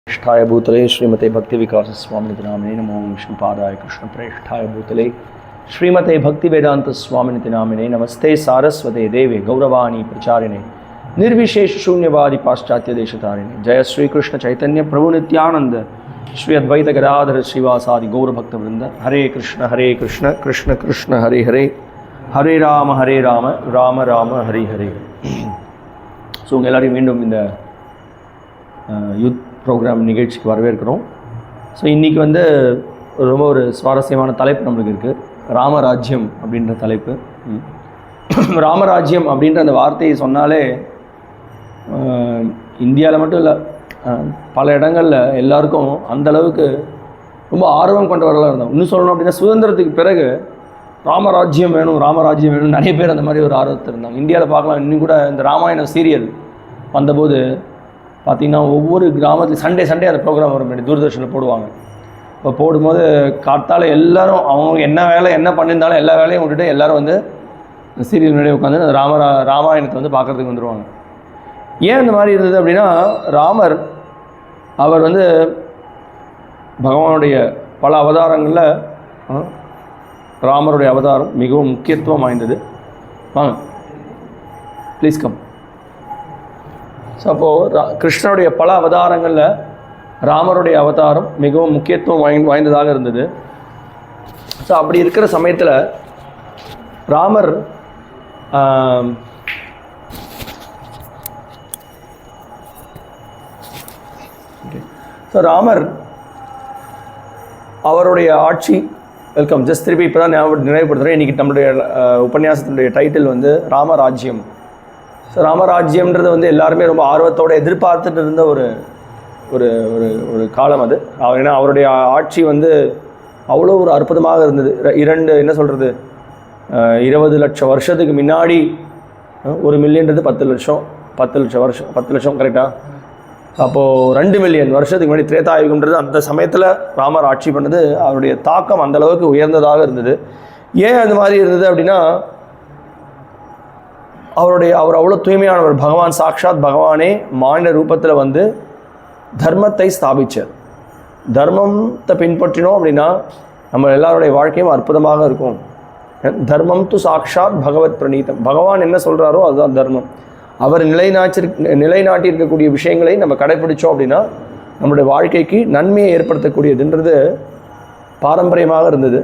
प्रेष्ठाय भूतले श्रीमते भक्ति विकास स्वामिनिति नामिने नमो विष्णुपादाय कृष्ण प्रेष्ठाय भूतले श्रीमते भक्ति वेदांत स्वामिनिति नामिने नमस्ते सारस्वते देवे गौरवाणी प्रचारिणे निर्विशेष शून्यवादी पाश्चात्य देशतारिणे जय श्री कृष्ण चैतन्य प्रभु नित्यानंद श्री अद्वैत गदाधर श्रीवासादि गौर भक्त वृंद हरे कृष्ण कृष्ण कृष्ण हरे हरे हरे राम राम राम हरे हरे. ஸோ உங்கள் எல்லாரையும் மீண்டும் இந்த யூத் ப்ரோக்ராம் நிகழ்ச்சிக்கு வரவேற்கிறோம். ஸோ இன்றைக்கி வந்து ரொம்ப ஒரு சுவாரஸ்யமான தலைப்பு நம்மளுக்கு இருக்குது, ராமராஜ்யம் அப்படின்ற தலைப்பு. ராமராஜ்யம் அப்படின்ற அந்த வார்த்தையை சொன்னாலே இந்தியாவில் மட்டும் இல்லை, பல இடங்களில் எல்லாருக்கும் அந்தளவுக்கு ரொம்ப ஆர்வம் கொண்டவர்களாக இருந்தாங்க. இன்னும் சொல்லணும் அப்படின்னா சுதந்திரத்துக்கு பிறகு ராமராஜ்யம் வேணும் நிறைய பேர் அந்த மாதிரி ஒரு ஆர்வத்தில் இருந்தாங்க. இந்தியாவில் பார்க்கலாம், இன்னும் கூட இந்த ராமாயண சீரியல் வந்தபோது பார்த்திங்கன்னா ஒவ்வொரு கிராமத்துலையும் சண்டே அந்த ப்ரோக்ராம் வரும், தூர்தர்ஷனில் போடுவாங்க. இப்போ போடும்போது காத்தால் எல்லோரும் அவங்க என்ன வேலை என்ன பண்ணியிருந்தாலும் எல்லா வேலையும் விட்டுட்டு எல்லோரும் வந்து சீரியல் முன்னாடி உட்காந்து அந்த ராமாயணத்தை வந்து பார்க்குறதுக்கு வந்துடுவாங்க. ஏன் இந்த மாதிரி இருந்தது அப்படின்னா, ராமர் அவர் வந்து பகவானுடைய பல அவதாரங்களில் ராமருடைய அவதாரம் மிகவும் முக்கியத்துவம் வாய்ந்தது. வாங்க ப்ளீஸ் கம். ஸோ அப்போது கிருஷ்ணனுடைய பல அவதாரங்களில் ராமருடைய அவதாரம் மிகவும் முக்கியத்துவம் வாய்ந்ததாக இருந்தது. ஸோ அப்படி இருக்கிற சமயத்தில் ராமர் அவருடைய ஆட்சி வெல்கம் ஜஸ்ட் திருப்பி இப்போ தான் நினைவுபடுத்துகிறேன். இன்றைக்கி நம்மளுடைய உபன்யாசத்தினுடைய டைட்டில் வந்து ராமராஜ்யம். ஸோ ராமராஜ்யம்ன்றது வந்து எல்லாருமே ரொம்ப ஆர்வத்தோடு எதிர்பார்த்துட்டு இருந்த ஒரு ஒரு ஒரு காலம் அது. ஏன்னா அவருடைய ஆட்சி வந்து அவ்வளோ ஒரு அற்புதமாக இருந்தது. 20 லட்சம் வருஷத்துக்கு முன்னாடி 1 மில்லியன்றது 10 லட்சம் கரெக்டாக. அப்போது 2 மில்லியன் வருஷத்துக்கு முன்னாடி திரேதாயுகம்ன்றது அந்த சமயத்தில் ராமர் ஆட்சி பண்ணது அவருடைய தாக்கம் அந்தளவுக்கு உயர்ந்ததாக இருந்தது. ஏன் அது மாதிரி இருந்தது அப்படின்னா, அவர் அவ்வளோ தூய்மையானவர். பகவான் சாக்ஷாத் பகவானே மானிட ரூபத்தில் வந்து தர்மத்தை ஸ்தாபித்தார். தர்மத்தை பின்பற்றினோம் அப்படின்னா நம்ம எல்லாருடைய வாழ்க்கையும் அற்புதமாக இருக்கும். தர்மம் து சாக்ஷாத் பகவத் பிரணீதம். பகவான் என்ன சொல்கிறாரோ அதுதான் தர்மம். அவர் நிலைநாட்டி இருக்கக்கூடிய விஷயங்களை நம்ம கடைப்பிடிச்சோம் அப்படின்னா நம்மளுடைய வாழ்க்கைக்கு நன்மையை ஏற்படுத்தக்கூடியதுன்றது பாரம்பரியமாக இருந்தது.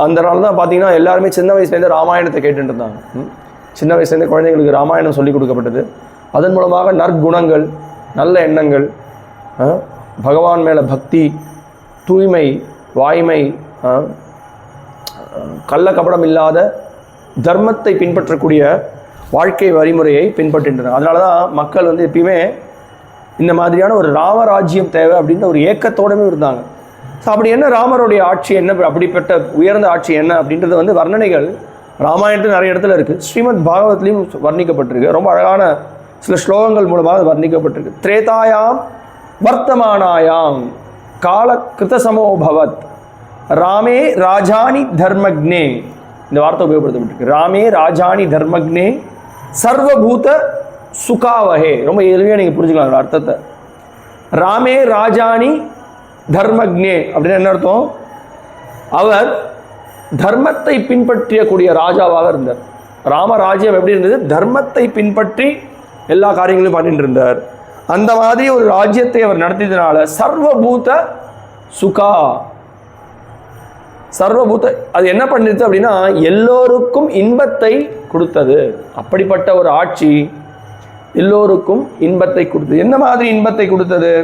அந்த நாள் தான் பார்த்திங்கன்னா எல்லாருமே சின்ன வயசுலேருந்து ராமாயணத்தை கேட்டுட்டு இருந்தாங்க. சின்ன வயசுலேருந்து குழந்தைங்களுக்கு ராமாயணம் சொல்லிக் கொடுக்கப்பட்டது. அதன் மூலமாக நற்குணங்கள், நல்ல எண்ணங்கள், பகவான் மேலே பக்தி, தூய்மை, வாய்மை, கள்ளக்கபடம் இல்லாத தர்மத்தை பின்பற்றக்கூடிய வாழ்க்கை வழிமுறையை பின்பற்றின்றனர். அதனால தான் மக்கள் வந்து எப்பயுமே இந்த மாதிரியான ஒரு ராமராஜ்யம் தேவை அப்படின்ற ஒரு ஏக்கத்தோடவே இருந்தாங்க. ஸோ அப்படி என்ன ராமருடைய ஆட்சி என்ன, அப்படிப்பட்ட உயர்ந்த ஆட்சி என்ன அப்படின்றது வந்து வர்ணனைகள் ராமாயணத்தில் நிறைய இடத்துல இருக்குது. ஸ்ரீமத் பாகவத்லையும் வர்ணிக்கப்பட்டிருக்கு. ரொம்ப அழகான சில ஸ்லோகங்கள் மூலமாக வர்ணிக்கப்பட்டிருக்கு. திரேதாயாம் வர்த்தமானாயாம் கால கிருதசமோபவத் ராமே ராஜானி தர்மக்னே. இந்த வார்த்தை உபயோகப்படுத்தப்பட்டிருக்கு. ராமே ராஜானி தர்மக்னே சர்வபூத சுகாவகே. ரொம்ப எளிமையாக நீங்கள் புரிஞ்சுக்கலாம் அர்த்தத்தை. ராமே ராஜானி தர்மக்னே அப்படின்னா என்ன அர்த்தம்? அவர் தர்மத்தை பின்பற்றக்கூடிய ராஜாவாக இருந்தார். ராமராஜ்யம் எப்படி இருந்தது? தர்மத்தை பின்பற்றி எல்லா காரியங்களையும் பண்ணிட்டு இருந்தார். அந்த மாதிரி ஒரு ராஜ்யத்தை அவர் நடத்தியதுனால சர்வபூத சுகா, சர்வபூத அது என்ன பண்ணிருச்சு அப்படின்னா எல்லோருக்கும் இன்பத்தை கொடுத்தது. அப்படிப்பட்ட ஒரு ஆட்சி எல்லோருக்கும் இன்பத்தை கொடுத்தது. என்ன மாதிரி இன்பத்தை கொடுத்தது?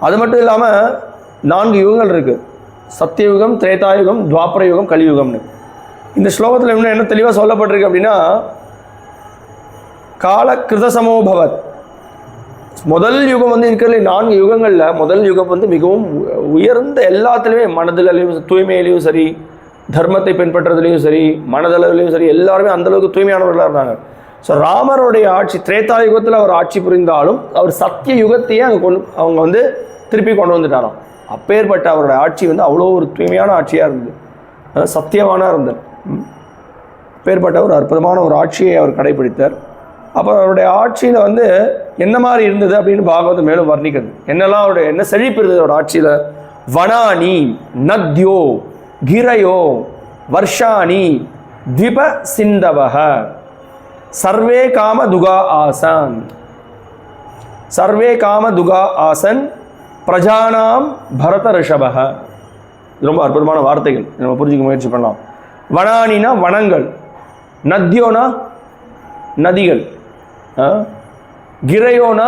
அது மட்டும் இல்லாமல் 4 யுகங்கள் இருக்கு. சத்தியயுகம், திரேதாயுகம், துவாபர யுகம், கலியுகம்னு. இந்த ஸ்லோகத்தில் இன்னும் என்ன தெளிவாக சொல்லப்பட்டிருக்கு அப்படின்னா, கால கிருதசமோபவத். முதல் யுகம் வந்து இருக்கிற 4 யுகங்களில் முதல் யுகம் வந்து மிகவும் உயர்ந்த, எல்லாத்துலேயுமே மனதிலையும் தூய்மையிலையும் சரி, தர்மத்தை பின்பற்றுறதுலையும் சரி, மனதளவுலையும் சரி, எல்லாருமே அந்தளவுக்கு தூய்மையானவர்களாக இருந்தாங்க. ஸோ ராமருடைய ஆட்சி திரேதாயுகத்தில் அவர் ஆட்சி புரிந்தாலும் அவர் சத்திய யுகத்தையே அவங்க வந்து திருப்பி கொண்டு வந்துட்டாராம். அப்பேற்பட்ட அவருடைய ஆட்சி வந்து அவ்வளோ ஒரு தூய்மையான ஆட்சியாக இருந்தது, சத்தியமான இருந்தது. அப்பேற்பட்ட ஒரு அற்புதமான ஒரு ஆட்சியை அவர் கடைபிடித்தார். அப்போ அவருடைய ஆட்சியில் வந்து என்ன மாதிரி இருந்தது அப்படின்னு பாகவதம் மேலும் வர்ணிக்கிறது. என்னெல்லாம் அவருடைய என்ன செழிப்பு இருந்தது அவரோட ஆட்சியில். வனானி நத்யோ கிரையோ வர்ஷாணி திப சிந்தவக சர்வே காம துகா ஆசன். சர்வே காம துகா ஆசன் பிரஜானாம் பரத ரிஷபக. ரொம்ப அற்புதமான வார்த்தைகள், நம்ம புரிஞ்சுக்க முயற்சி பண்ணலாம். வனானினா வனங்கள், நத்யோனா நதிகள், கிரையோனா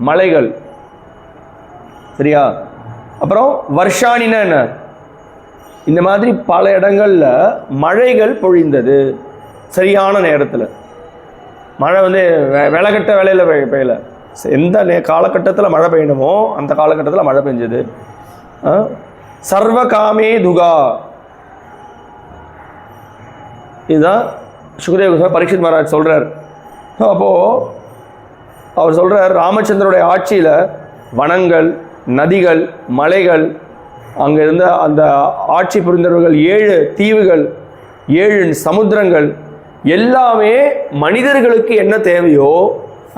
மலைகள், சரியா? அப்புறம் வர்ஷானினா என்ன? இந்த மாதிரி பல இடங்கள்ல மழைகள் பொழிந்தது சரியான நேரத்தில். மழை வந்து விளக்கட்ட வேலையில் பெய்யல, எந்த காலகட்டத்தில் மழை பெய்யணுமோ அந்த காலகட்டத்தில் மழை பெஞ்சது. சர்வ காமே துகா, இதுதான் சுகதேவ பரீட்சித் மகாராஜ் சொல்றார். அப்போது அவர் சொல்றார், ராமச்சந்திரனுடைய ஆட்சியில் வனங்கள், நதிகள், மலைகள், அங்கே இருந்த அந்த ஆட்சி புரிந்தவர்கள் 7 தீவுகள், 7 சமுத்திரங்கள் எல்லாமே மனிதர்களுக்கு என்ன தேவையோ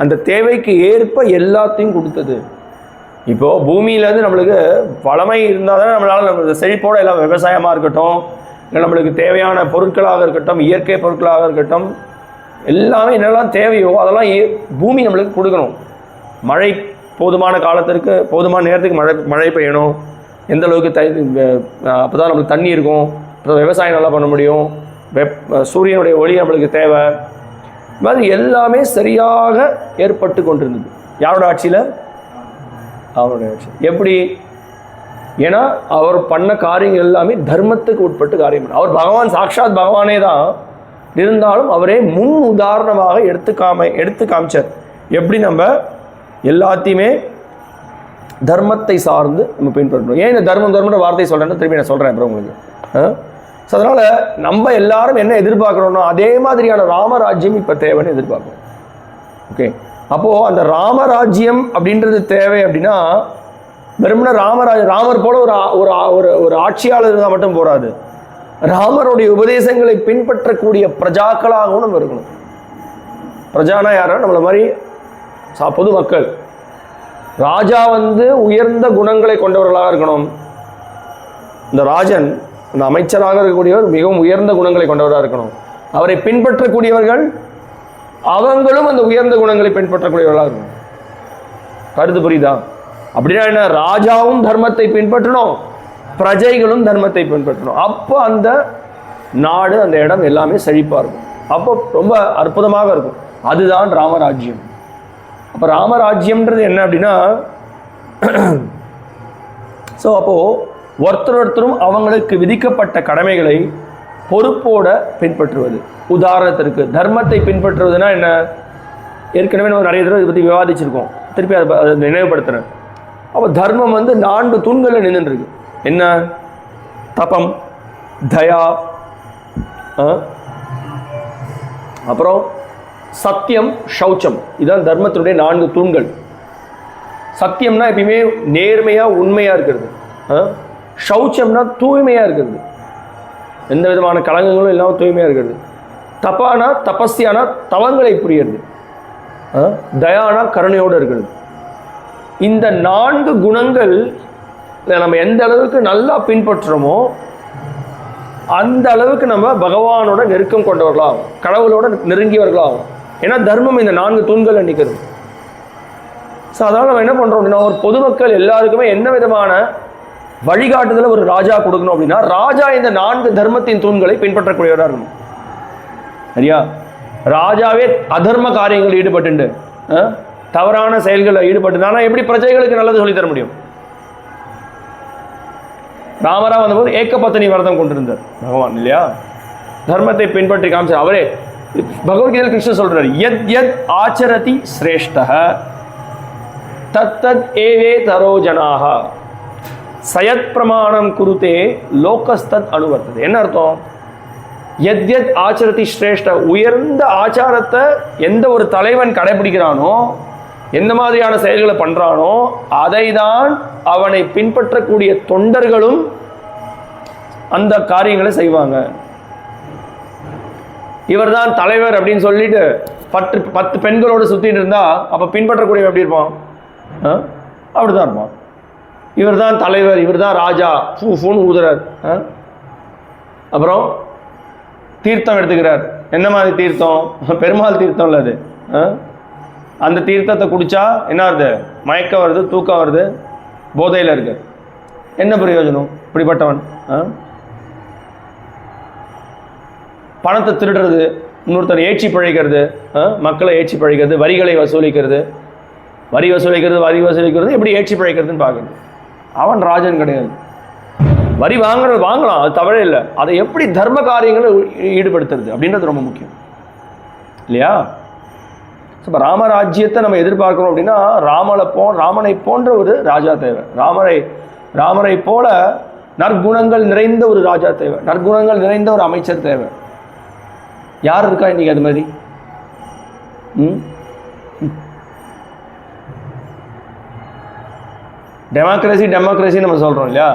அந்த தேவைக்கு ஏற்ப எல்லாத்தையும் கொடுத்தது. இப்போது பூமியிலேருந்து நம்மளுக்கு வளமை இருந்தால் தானே நம்மளால் நம்ம செழிப்போடு எல்லாம் விவசாயமாக இருக்கட்டும், இல்லை நம்மளுக்கு தேவையான பொருட்களாக இருக்கட்டும், இயற்கை பொருட்களாக இருக்கட்டும், எல்லாமே என்னெல்லாம் தேவையோ அதெல்லாம் பூமி நம்மளுக்கு கொடுக்கணும். மழை போதுமான காலத்திற்கு போதுமான நேரத்துக்கு மழை பெய்யணும். எந்த அளவுக்கு அப்போ தான் நம்மளுக்கு தண்ணி இருக்கும், அப்போ விவசாயம் நல்லா பண்ண முடியும். சூரியனுடைய ஒளி நம்மளுக்கு தேவை. இது மாதிரி எல்லாமே சரியாக ஏற்பட்டு கொண்டிருந்தது. யாரோட ஆட்சியில்? அவருடைய ஆட்சி. எப்படி? ஏன்னா அவர் பண்ண காரியங்கள் எல்லாமே தர்மத்துக்கு உட்பட்டு காரியம். அவர் பகவான், சாட்சாத் பகவானே தான் இருந்தாலும் அவரே முன் உதாரணமாக எடுத்து காமிச்சார். எப்படி நம்ம எல்லாத்தையுமே தர்மத்தை சார்ந்து நம்ம பின்பற்றணும். ஏன் இந்த தர்மன்ற வார்த்தை சொல்கிறேன்னு திருப்பி நான் சொல்கிறேன் அப்புறம் உங்களுக்கு. ஸோ அதனால் நம்ம எல்லாரும் என்ன எதிர்பார்க்குறோம்னா அதே மாதிரியான ராமராஜ்யம் இப்போ தேவைன்னு எதிர்பார்க்கணும். ஓகே, அப்போது அந்த ராமராஜ்யம் அப்படின்றது தேவை. அப்படின்னா வெறும்னா ராமர் போல ஒரு ஆட்சியாளர் இருந்தால் மட்டும் போராது. ராமருடைய உபதேசங்களை பின்பற்றக்கூடிய பிரஜாக்களாகவும் நம்ம இருக்கணும். பிரஜானா யாரா? நம்மளை மாதிரி பொதுமக்கள். ராஜா வந்து உயர்ந்த குணங்களை கொண்டவர்களாக இருக்கணும். இந்த ராஜன், இந்த அமைச்சராக இருக்கக்கூடியவர் மிகவும் உயர்ந்த குணங்களை கொண்டவராக இருக்கணும். அவரை பின்பற்றக்கூடியவர்கள் அவங்களும் அந்த உயர்ந்த குணங்களை பின்பற்றக்கூடியவர்களாக இருக்கணும். கருத்து புரியுதா? அப்படின்னா என்ன? ராஜாவும் தர்மத்தை பின்பற்றணும், பிரஜைகளும் தர்மத்தை பின்பற்றணும். அப்போ அந்த நாடு, அந்த இடம் எல்லாமே செழிப்பாக இருக்கும். அப்போ ரொம்ப அற்புதமாக இருக்கும். அதுதான் ராமராஜ்யம். அப்போ ராமராஜ்யம்ன்றது என்ன அப்படின்னா, ஸோ அப்போது ஒருத்தரும் அவங்களுக்கு விதிக்கப்பட்ட கடமைகளை பொறுப்போட பின்பற்றுவது. உதாரணத்திற்கு தர்மத்தை பின்பற்றுவதுனா என்ன? ஏற்கனவே நம்ம நிறைய தடவை இதை பற்றி விவாதிச்சிருக்கோம், திருப்பி அதை நினைவுபடுத்துகிறேன். அப்போ தர்மம் வந்து 4 தூண்களில் நின்றுருக்கு. என்ன? தபம், தயா, அப்புறம் சத்தியம், சௌச்சம். இதுதான் தர்மத்தினுடைய 4 தூண்கள். சத்தியம்னா எப்பயுமே நேர்மையாக உண்மையாக இருக்கிறது. சௌச்சம்னா தூய்மையாக இருக்கிறது, எந்த விதமான கலங்கங்களும் இல்லாமல் தூய்மையாக இருக்கிறது. தப்பானா தபஸ்யானா தவங்களை புரியுறது. தயானா கருணையோடு இருக்கிறது. இந்த 4 குணங்கள் நம்ம எந்த அளவுக்கு நல்லா பின்பற்றுறோமோ அந்த அளவுக்கு நம்ம பகவானோட நெருக்கம் கொண்டவர்களாகும், கடவுளோட நெருங்கியவர்களாகும். ஏன்னா தர்மம் இந்த 4 தூண்கள் நிற்கிறது. ஸோ அதனால் நம்ம என்ன பண்ணுறோம் அப்படின்னா, ஒரு பொதுமக்கள் எல்லாருக்குமே என்ன விதமான வழிகாட்டுதலை ஒரு ராஜா கொடுக்கணும் அப்படின்னா, ராஜா இந்த 4 தர்மத்தின் தூண்களை பின்பற்றக்கூடியவராக இருக்கணும். சரியா? ராஜாவே அதர்ம காரியங்கள் ஈடுபட்டு தவறான செயல்களில் ஈடுபட்டு எப்படி பிரஜைகளுக்கு நல்லது சொல்லித்தர முடியும்? ராமரா வந்தபோது ஏகபத்தினி விரதம் கொண்டிருந்தார் பகவான், இல்லையா? தர்மத்தை பின்பற்றி காமிச்சார். அவரே பகவத்கீதையில் கிருஷ்ணன் சொல்றார், யத் யத் ஆச்சரதி சிரேஷ்டஹ தத்தத் ஏவே தரோ ஜனாஹ சயத் பிரமாணம் குருதே லோகஸ்தத் அனுவர்த்தது. என்ன அர்த்தம்? யத் யத் ஆச்சரதி சிரேஷ்ட, உயர்ந்த ஆச்சாரத்தை எந்த ஒரு தலைவன் கடைபிடிக்கிறானோ, எந்த மாதிரியான செயல்களை பண்றானோ அதை தான் அவனை பின்பற்றக்கூடிய தொண்டர்களும் அந்த காரியங்களை செய்வாங்க. இவர் தான் தலைவர் அப்படின்னு சொல்லிட்டு 10 பெண்களோடு சுற்றிட்டு இருந்தா அப்போ பின்பற்றக்கூடிய எப்படி இருப்பான்? அப்படிதான் இருப்பான். இவர் தான் தலைவர், இவர் தான் ராஜா, ஃபூன்னு ஊதுறார். அப்புறம் தீர்த்தம் எடுத்துக்கிறார். என்ன மாதிரி தீர்த்தம்? பெருமாள் தீர்த்தம் இல்லை அது. அந்த தீர்த்தத்தை குடித்தா என்ன வருது? மயக்கம் வருது, தூக்கம் வருது, போதையில் இருக்கு. என்ன பிரயோஜனம் இப்படிப்பட்டவன்? பணத்தை திருடுறது, இன்னொருத்தர் ஏற்றி பழைக்கிறது, மக்களை ஏற்றி பழைக்கிறது, வரிகளை வசூலிக்கிறது, வரி வசூலிக்கிறது எப்படி ஏற்றி பழைக்கிறதுன்னு பார்க்குறது. அவன் ராஜன் கிடையாது. வரி வாங்கலாம், அது தவறே இல்லை. அதை எப்படி தர்ம காரியங்களை ஈடுபடுத்துறது அப்படின்றது ரொம்ப முக்கியம் இல்லையா? இப்போ ராமராஜ்யத்தை நம்ம எதிர்பார்க்கிறோம் அப்படின்னா ராமனை போன்ற ஒரு ராஜா தேவை. ராமரை போல நற்குணங்கள் நிறைந்த ஒரு ராஜா தேவை, நற்குணங்கள் நிறைந்த ஒரு அமைச்சர் தேவை. யார் இருக்கா இன்னைக்கு அது மாதிரி? டெமோக்ரஸி நம்ம சொல்றோம் இல்லையா?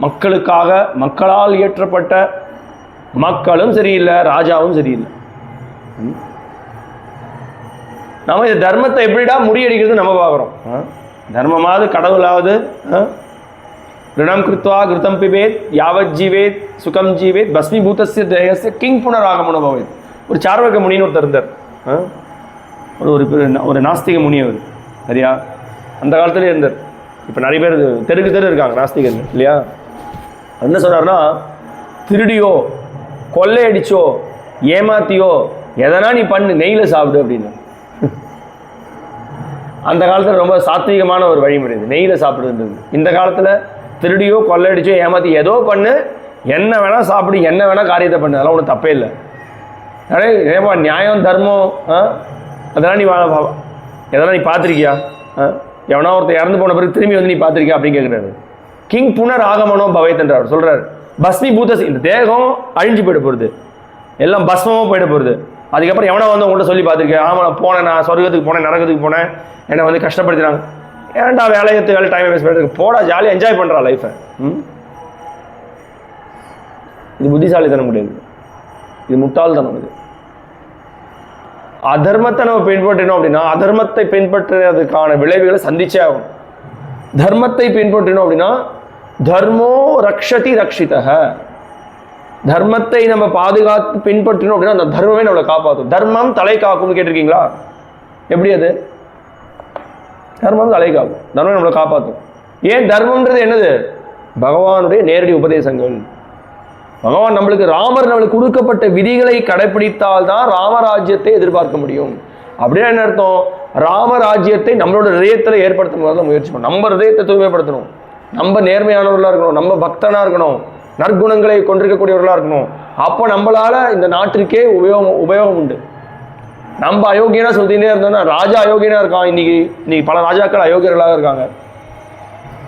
மக்களுக்காக, மக்களால் இயற்றப்பட்ட, மக்களும் சரியில்லை, ராஜாவும் சரியில்லை. நம்ம இந்த தர்மத்தை எப்படிடா முறியடிக்கிறது நம்ம பார்க்குறோம். தர்மமாவது கடவுளாவது ரிணம் கிருத்வா கிருத்தம் பிபேத் யாவத் ஜீவேத் சுகம் ஜீவேத் பஸ்மிபூதஸ்ய தேகஸ்ய கிங் புனராகமனுபவேத். ஒரு சார்வக முனின்னு ஒருத்தர் இருந்தார். ஒரு நாஸ்திக முனி அவர், சரியா? அந்த காலத்துலேயே இருந்தார். இப்போ நிறைய பேர் தெருக்கு இருக்காங்க நாஸ்திகர்கள் இல்லையா? என்ன சொன்னார்னா, திருடியோ கொள்ளையடிச்சோ ஏமாத்தியோ எதனா நீ பண்ணு, நெய்யில் சாப்பிடு அப்படின்னு. அந்த காலத்தில் ரொம்ப சாத்வீகமான ஒரு வழிமுறை இது, நெய்யில் சாப்பிடுறது. இந்த காலத்தில் திருடியோ கொள்ளையடிச்சோ ஏமாற்றி ஏதோ பண்ணு, என்ன வேணால் சாப்பிடு, என்ன வேணால் காரியத்தை பண்ணு, அதெல்லாம் ஒன்றும் தப்பே இல்லை. ஏப்பா நியாயம் தர்மம் அதெல்லாம் நீ பார்த்துருக்கியா? எவனா ஒருத்தர் இறந்து போன பிறகு திரும்பி வந்து நீ பார்த்துருக்கியா அப்படின்னு கேட்குறாரு. கிங் புனர் ஆகமனோ பவைத்தன்றார் சொல்கிறார். பஸ்மி பூதஸ், இந்த தேகம் அழிஞ்சு போயிட போகிறது, எல்லாம் பஸ்மமாக போயிட போகிறது. அதுக்கப்புறம் எவனா வந்து உங்கள்கிட்ட சொல்லி பார்த்துருக்கேன், ஆமாம் நான் போனேன், நான் சொர்க்கத்துக்கு போனேன், நரகத்துக்கு போனேன், என்னை வந்து கஷ்டப்படுத்தினாங்க. ஏன்டா வேலை டைம் வேஸ்ட் பண்ணுறதுக்கு, போடா ஜாலியாக என்ஜாய் பண்ணுறா லைஃப்பை. இது புத்திசாலித்தனம் கிடையாது, இது முட்டாள்தனம். இது அதர்மத்தை நம்ம பின்பற்றினோம் அப்படின்னா அதர்மத்தை பின்பற்றுறதுக்கான விளைவுகளை சந்திச்சே ஆகும். தர்மத்தை பின்பற்றினோம் அப்படின்னா தர்மோ ரக்ஷதி ரக்ஷிதஹ, தர்மத்தை நம்ம பாதுகாத்து பின்பற்றினோம் அப்படின்னா அந்த தர்மமே நம்மளை காப்பாற்றும். தர்மம் தலை காக்கும்னு கேட்டிருக்கீங்களா? எப்படி அது? தர்மம் தலை காக்கும், தர்மம் நம்மளை காப்பாற்றும். ஏன் தர்மம்ன்றது என்னது? பகவானுடைய நேரடி உபதேசங்கள். பகவான் ராமர் நம்மளுக்கு கொடுக்கப்பட்ட விதிகளை கடைபிடித்தால் தான் ராமராஜ்யத்தை எதிர்பார்க்க முடியும். அப்படின்னா என்ன அர்த்தம்? ராமராஜ்யத்தை நம்மளோட இதயத்தில் ஏற்படுத்தணும் முயற்சி பண்ணணும். நம்ம இதயத்தை தூய்மைப்படுத்தணும், நம்ம நேர்மையானவர்களாக இருக்கணும், நம்ம பக்தனாக இருக்கணும், நற்குணங்களை கொண்டிருக்கக்கூடியவர்களாக இருக்கணும். அப்போ நம்மளால இந்த நாட்டிற்கே உபயோகம் உண்டு. நம்ம அயோக்கியனா சொல்லிட்டே இருந்தோம்னா, ராஜா அயோக்கியனா இருக்கான், இன்னைக்கு பல ராஜாக்கள் அயோக்கியர்களாக இருக்காங்க.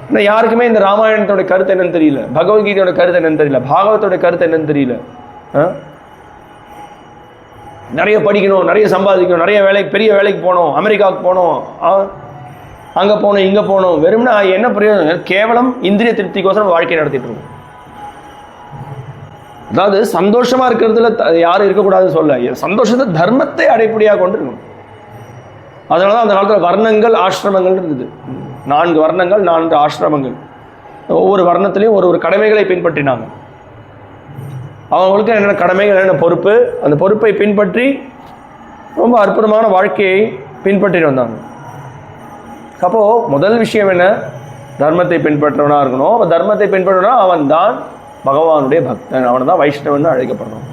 ஆனால் யாருக்குமே இந்த ராமாயணத்தோட கருத்து என்னன்னு தெரியல, பகவத்கீதையோட கருத்து என்னன்னு தெரியல, பாகவத்தோட கருத்து என்னன்னு தெரியல. நிறைய படிக்கணும், நிறைய சம்பாதிக்கணும், நிறைய பெரிய வேலைக்கு போகணும், அமெரிக்காவுக்கு போகணும், அங்கே போகணும், இங்கே போகணும். வெறும்னா என்ன பிரயோஜனம்? கேவலம் இந்திரிய திருப்திக்கோசரம் வாழ்க்கை நடத்திட்டு இருக்கோம். அதாவது சந்தோஷமா இருக்கிறதுல யாரும் இருக்கக்கூடாதுன்னு சொல்ல, சந்தோஷத்தை தர்மத்தை அடைப்படியாக கொண்டு இருக்கணும். அதனாலதான் அந்த காலத்தில் வர்ணங்கள் ஆசிரமங்கள் இருந்தது. 4 வர்ணங்கள் 4 ஆசிரமங்கள். ஒவ்வொரு வர்ணத்திலையும் ஒரு கடமைகளை பின்பற்றினாங்க. அவங்களுக்கு என்னென்ன கடமைகள், என்னென்ன பொறுப்பு, அந்த பொறுப்பை பின்பற்றி ரொம்ப அற்புதமான வாழ்க்கையை பின்பற்றிட்டு வந்தாங்க. அப்போ முதல் விஷயம் என்ன? தர்மத்தை பின்பற்றவனா இருக்கணும். அப்போ தர்மத்தை பின்பற்றவனா அவன் தான் பகவானுடைய பக்தன், அவன் தான் வைஷ்ணவன் அழைக்கப்படுறோம்.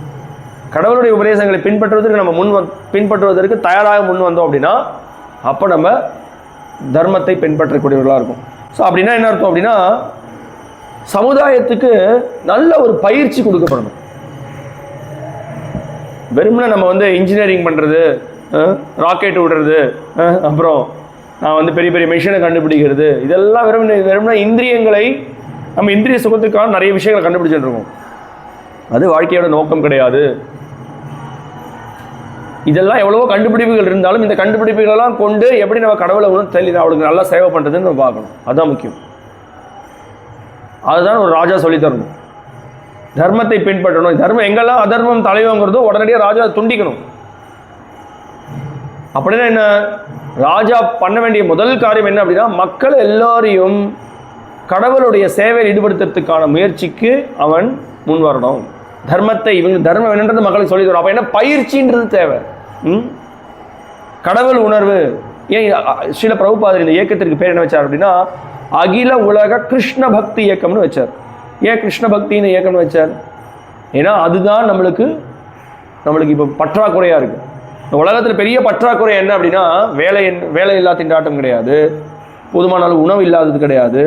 கடவுளுடைய உபதேசங்களை பின்பற்றுவதற்கு நம்ம பின்பற்றுவதற்கு தயாராக முன் வந்தோம் அப்படின்னா அப்போ நம்ம தர்மத்தை பின்பற்றக்கூடியவர்களாக இருக்கும். ஸோ அப்படின்னா என்ன அர்த்தம் அப்படின்னா, சமுதாயத்துக்கு நல்ல ஒரு பயிற்சி கொடுக்கப்படணும். வெறும்னா நம்ம வந்து இன்ஜினியரிங் பண்ணுறது, ராக்கெட் விடுறது, அப்புறம் நான் பெரிய பெரிய மிஷினை கண்டுபிடிக்கிறது, இதெல்லாம் வெறும்னா இந்திரியங்களை, நம்ம இந்திரிய சுகத்துக்கான நிறைய விஷயங்களை கண்டுபிடிச்சிட்டு இருக்கோம். அது வாழ்க்கையோட நோக்கம் கிடையாது. இதெல்லாம் எவ்வளவோ கண்டுபிடிப்புகள் இருந்தாலும் இந்த கண்டுபிடிப்புகளெல்லாம் கொண்டு எப்படி நம்ம கடவுளை தெரியல அவளுக்கு நல்லா சேவை பண்ணுறதுன்னு நம்ம பார்க்கணும். அதுதான் முக்கியம். அதுதான் ஒரு ராஜா சொல்லித்தரணும். தர்மத்தை பின்பற்றணும். தர்மம் எங்கெல்லாம் அதர்மம் தலைவங்கிறதோ உடனடியாக ராஜா துண்டிக்கணும். அப்படின்னா என்ன, ராஜா பண்ண வேண்டிய முதல் காரியம் என்ன அப்படின்னா, மக்கள் எல்லாரையும் கடவுளுடைய சேவையில் ஈடுபடுத்துறதுக்கான முயற்சிக்கு அவன் முன் வரணும். தர்மத்தை இவங்க தர்மம் என்னன்றது மக்களுக்கு சொல்லி தரும். அப்போ என்ன, பயிற்சின்றது தேவை. கடவுள் உணர்வு. ஏன் ஸ்ரீல பிரபுபாதர் இந்த இயக்கத்திற்கு பேர் என்ன வச்சார் அப்படின்னா, அகில உலக கிருஷ்ண பக்தி இயக்கம்னு வச்சார். ஏன் கிருஷ்ண பக்தின்னு இயக்கம்னு வச்சார்? ஏன்னா அதுதான் நம்மளுக்கு இப்போ பற்றாக்குறையாக இருக்குது. இந்த உலகத்தில் பெரிய பற்றாக்குறை என்ன அப்படின்னா, வேலை இல்லா திண்டாட்டம் கிடையாது, போதுமான அளவு உணவு இல்லாதது கிடையாது.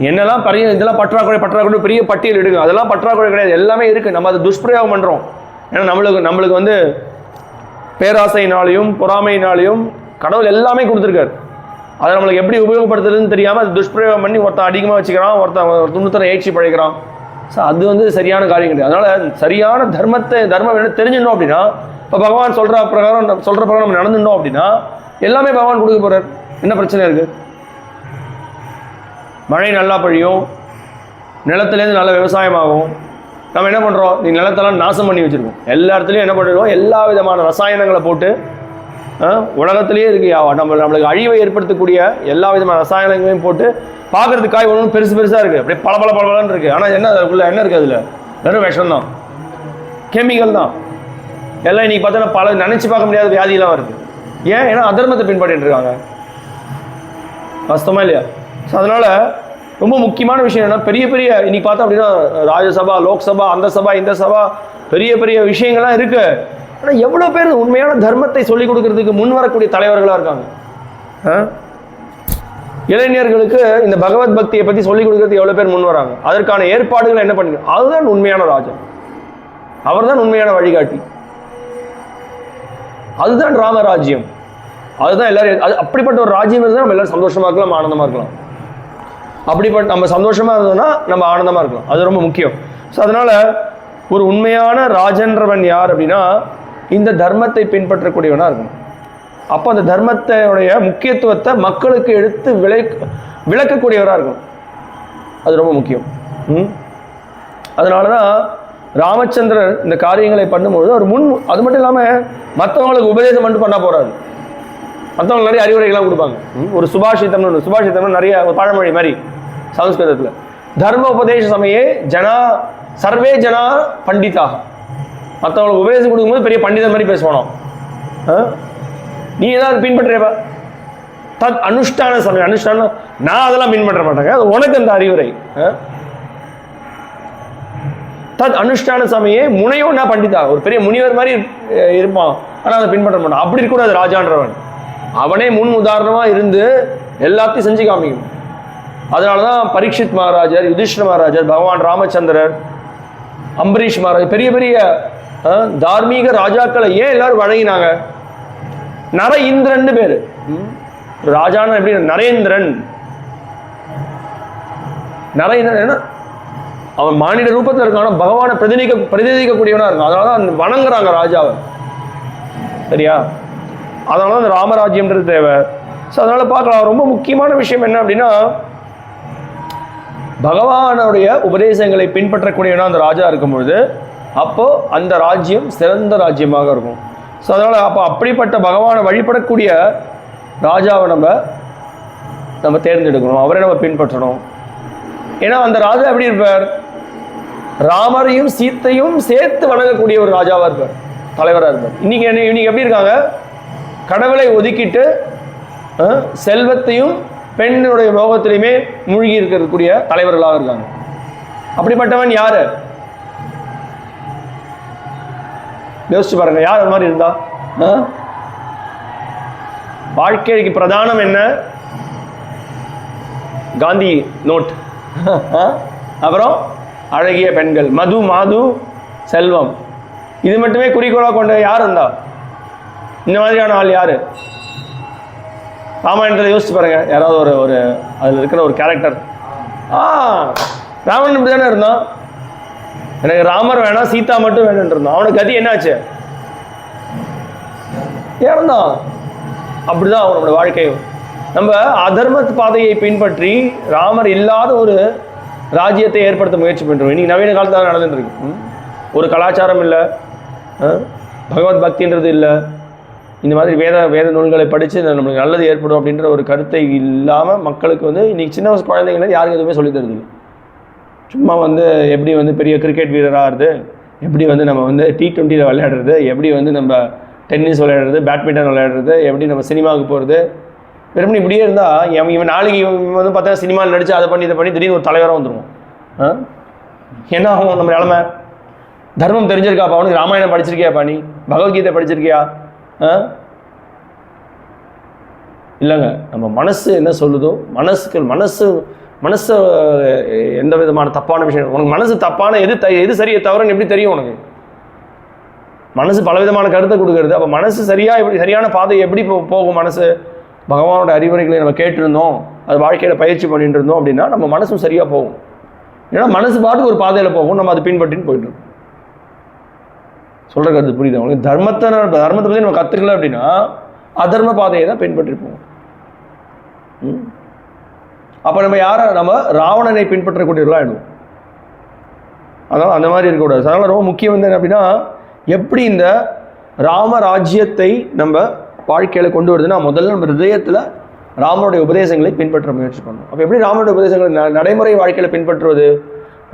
என்னெல்லாம் இதெல்லாம் பற்றாக்குறை பெரிய பட்டியல் எடுங்க, அதெல்லாம் பற்றாக்குறை கிடையாது, எல்லாமே இருக்குது. நம்ம அதை துஷ்பிரயோகம் பண்ணுறோம். ஏன்னா நம்மளுக்கு வந்து பேராசையினாலையும் பொறாமையினாலையும் கடவுள் எல்லாமே கொடுத்துருக்காரு. அதை நம்மளுக்கு எப்படி உபயோகப்படுத்துறதுன்னு தெரியாமல் அது துஷ்பிரயோகம் பண்ணி ஒருத்தன் அதிகமாக வச்சுக்கிறான், ஒருத்தன் ஏற்றி பழைக்கிறான். ஸோ அது வந்து சரியான காரியம் கிடையாது. அதனால் சரியான தர்மம் என்ன தெரிஞ்சிடணும் அப்படின்னா, இப்போ பகவான் சொல்கிற பிரகாரம் நம்ம நடந்துட்டோம் அப்படின்னா எல்லாமே பகவான் கொடுக்க போகிறார். என்ன பிரச்சனை இருக்குது? மழை நல்லா பொழியும், நிலத்துலேருந்து நல்ல விவசாயமாகும். நம்ம என்ன பண்ணுறோம், நீ நிலத்தெல்லாம் நாசம் பண்ணி வச்சுருக்கோம். எல்லா இடத்துலையும் என்ன பண்ணிடுவோம், எல்லா விதமான ரசாயனங்களை போட்டு உலகத்திலேயே இருக்கு. நம்மளுக்கு அழிவை ஏற்படுத்தக்கூடிய எல்லா விதமான ரசாயனங்களையும் போட்டு பார்க்கறதுக்கு காய் ஒன்றும் பெருசாக இருக்குது, அப்படியே பலன்னு இருக்குது. ஆனால் என்ன அதுக்குள்ள என்ன இருக்குது, அதில் வெறும் விஷம் தான், கெமிக்கல் தான். எல்லாம் இன்னைக்கு பார்த்தோன்னா நினச்சி பார்க்க முடியாத வியாதியெல்லாம் வருது. ஏன்னா அதர்மத்தை பின்பற்றிட்டு இருக்காங்க. வாஸ்தவமா இல்லையா? ஸோ அதனால் ரொம்ப முக்கியமான விஷயம் என்னன்னா, பெரிய இன்னைக்கு பார்த்தோம் அப்படின்னா ராஜ்யசபா, லோக்சபா, அந்த சபா, இந்த சபா, பெரிய விஷயங்கள்லாம் இருக்கு. ஆனால் எவ்வளோ பேர் உண்மையான தர்மத்தை சொல்லிக் கொடுக்கறதுக்கு முன் வரக்கூடிய தலைவர்களாக இருக்காங்க. இளைஞர்களுக்கு இந்த பகவத் பக்தியை பற்றி சொல்லிக் கொடுக்கறதுக்கு எவ்வளோ பேர் முன் வராங்க. அதற்கான ஏற்பாடுகளை என்ன பண்ணிக்கணும். அதுதான் உண்மையான ராஜா, அவர் தான் உண்மையான வழிகாட்டி, அதுதான் ராமராஜ்யம், அதுதான் எல்லாரும். அப்படிப்பட்ட ஒரு ராஜ்யம் இருந்தால் நம்ம எல்லாரும் சந்தோஷமா இருக்கலாம், ஆனந்தமா இருக்கலாம். அப்படிப்பட்ட நம்ம சந்தோஷமா இருந்தோம்னா நம்ம ஆனந்தமா இருக்கலாம், அது ரொம்ப முக்கியம். ஸோ அதனால ஒரு உண்மையான ராஜன்றவன் யார் அப்படின்னா, இந்த தர்மத்தை பின்பற்றக்கூடியவனா இருக்கணும். அப்போ அந்த தர்மத்தையுடைய முக்கியத்துவத்தை மக்களுக்கு எடுத்து விளக்கக்கூடியவராக இருக்கணும். அது ரொம்ப முக்கியம். அதனாலதான் ராமச்சந்திரர் இந்த காரியங்களை பண்ணும்போது அவர் அது மட்டும் இல்லாமல் மற்றவங்களுக்கு உபதேசம் மட்டும் பண்ண போறாரு, மற்றவங்களுக்கு நிறைய அறிவுரைகள்லாம் கொடுப்பாங்க. ஒரு சுபாஷிதம்னு நிறைய ஒரு பழமொழி மாதிரி சமஸ்கிருதத்தில், தர்ம உபதேச சமயே சர்வே ஜனா பண்டிதாக. மற்றவங்களுக்கு உபதேசம் கொடுக்கும்போது பெரிய பண்டிதன் மாதிரி பேசுவானோ, நீ ஏதாவது பின்பற்றப்ப தத் அனுஷ்டான சமயம். அனுஷ்டானம் நான் அதெல்லாம் பின்பற்ற மாட்டேங்க, அது உனக்கு அந்த அறிவுரை. தத் அனுஷ்டான சமயே முனையோ நான் பண்டிதா, ஒரு பெரிய முனிவர் மாதிரி இருப்பான், ஆனால் அதை பின்பற்ற மாட்டான். அப்படி இருக்கக்கூடாது ராஜான்றவன். அவனே முன் உதாரணமா இருந்து எல்லாத்தையும் செஞ்சு காமிக்கணும். அதனாலதான் பரீட்சித் மகாராஜர், யுதிஷ்டர் மகாராஜர், பகவான் ராமச்சந்திரர், அம்பரீஷ் மகாராஜ், பெரிய தார்மீக ராஜாக்களை ஏன் எல்லாரும் வழங்கினாங்க? நர இந்திரன் பேரு. ராஜான எப்படி? நரேந்திரன். என்ன, அவன் மானிட ரூபத்தில் இருக்கான பகவானை பிரதிநிதிக்கக்கூடியவனா இருக்கான். அதனாலதான் வணங்குறாங்க ராஜாவை. சரியா? அதனால அந்த ராமராஜ்யம்ன்றது தேவை. ஸோ அதனால பார்க்கலாம், ரொம்ப முக்கியமான விஷயம் என்ன அப்படின்னா, பகவானுடைய உபதேசங்களை பின்பற்றக்கூடியவனா அந்த ராஜா இருக்கும்பொழுது அப்போ அந்த ராஜ்யம் சிறந்த ராஜ்யமாக இருக்கும். ஸோ அதனால அப்போ அப்படிப்பட்ட பகவானை வழிபடக்கூடிய ராஜாவை நம்ம தேர்ந்தெடுக்கணும், அவரை நம்ம பின்பற்றணும். ஏன்னா அந்த ராஜா எப்படி இருப்பார்? ராமரையும் சீத்தையும் சேர்த்து வணங்கக்கூடிய ஒரு ராஜாவா இருப்பார், தலைவராக இருப்பார். இன்னைக்கு எப்படி இருக்காங்க? கடவுளை ஒதுக்கிட்டு செல்வத்தையும் பெண்ணுடைய மோகத்திலையுமே மூழ்கி இருக்கக்கூடிய தலைவர்களாக இருக்காங்க. அப்படிப்பட்டவன் யாரு? யோசிச்சு பாருங்க, யார் அந்த மாதிரி இருந்தா? வாழ்க்கைக்கு பிரதானம் என்ன? காந்தி நோட், அப்புறம் அழகிய பெண்கள், மாது, செல்வம், இது மட்டுமே குறிக்கோளாக கொண்ட யார் இருந்தா? இந்த மாதிரியான ஆள் யாரு? ராமாயணத்தில் யோசிச்சு பாருங்க, யாராவது ஒரு அதில் இருக்கிற ஒரு கேரக்டர். ராமன் இப்படி தானே இருந்தான். எனக்கு ராமர் வேணாம், சீதா மட்டும் வேணும்னு இருந்தான். அவனுக்கு கதி என்னாச்சு? இறந்தான். அப்படிதான் அவனோட வாழ்க்கையும். நம்ம அதர்ம பாதையை பின்பற்றி ராமர் இல்லாத ஒரு ராஜ்யத்தை ஏற்படுத்த முயற்சி பண்ணுறோம். இன்னைக்கு நவீன காலத்தில் நடந்துட்டு இருக்கு. ஒரு கலாச்சாரம் இல்லை, பகவத் பக்தின்றது இல்லை, இந்த மாதிரி வேத நூல்களை படித்து நம்மளுக்கு நல்லது ஏற்படும் அப்படின்ற ஒரு கருத்தை இல்லாமல் மக்களுக்கு வந்து இன்றைக்கி சின்ன வயசு குழந்தைங்கள யாருக்கு எதுவுமே சொல்லித் தருது. சும்மா வந்து எப்படி வந்து பெரிய கிரிக்கெட் வீரராக இருது, எப்படி வந்து நம்ம வந்து T20 விளையாடுறது, எப்படி வந்து நம்ம டென்னிஸ் விளையாடுறது, பேட்மிண்டன் விளையாடுறது, எப்படி நம்ம சினிமாவுக்கு போகிறது, வெறும் இப்படியே இருந்தால் இவன் நாளைக்கு இவன் வந்து பார்த்தா சினிமாவில் நடித்து அதை பண்ணி இதை பண்ணி திடீர்னு ஒரு தலைவராக வந்துடுவோம். என்ன ஆகும் நம்ம நிலமை? தர்மம் தெரிஞ்சிருக்காப்பா, அவனுக்கு ராமாயணம் படிச்சிருக்கியாப்பா, நீ பகவத்கீதை படிச்சிருக்கியா? இல்லைங்க, நம்ம மனசு என்ன சொல்லுதோ, மனசு எந்த விதமான தப்பான விஷயம், உனக்கு மனசு தப்பான எது சரியை தவறுன்னு எப்படி தெரியும் உனக்கு? மனசு பலவிதமான கருத்தை கொடுக்கறது. அப்போ மனசு சரியான பாதை எப்படி போகும்? மனசு பகவானோட அறிவுரைகளை நம்ம கேட்டிருந்தோம், அது வாழ்க்கையில் பயிற்சி பண்ணிட்டு இருந்தோம் அப்படின்னா நம்ம மனசும் சரியாக போகும். ஏன்னா மனசு பாட்டுக்கு ஒரு பாதையில் போகும், நம்ம அதை பின்பற்றின்னு போயிட்டுருக்கோம். சொல்கிற கருத்து புரியுது அவங்களுக்கு? தர்மத்தை பற்றி நம்ம கற்றுக்கல அப்படின்னா அதர்ம பாதையை தான் பின்பற்றிருப்போம். அப்போ நம்ம ராவணனை பின்பற்றக்கூடியவர்களாக ஆகிடுவோம். அதனால் அந்த மாதிரி இருக்கக்கூடாது. அதனால் ரொம்ப முக்கியம் வந்து என்ன அப்படின்னா, எப்படி இந்த ராமராஜ்யத்தை நம்ம வாழ்க்கையில் கொண்டு வருதுன்னா, முதல்ல நம்ம ஹிருதயத்தில் ராமனுடைய உபதேசங்களை பின்பற்ற முயற்சி பண்ணணும். அப்போ எப்படி ராமனுடைய உபதேசங்களை நடைமுறை வாழ்க்கையில் பின்பற்றுவது?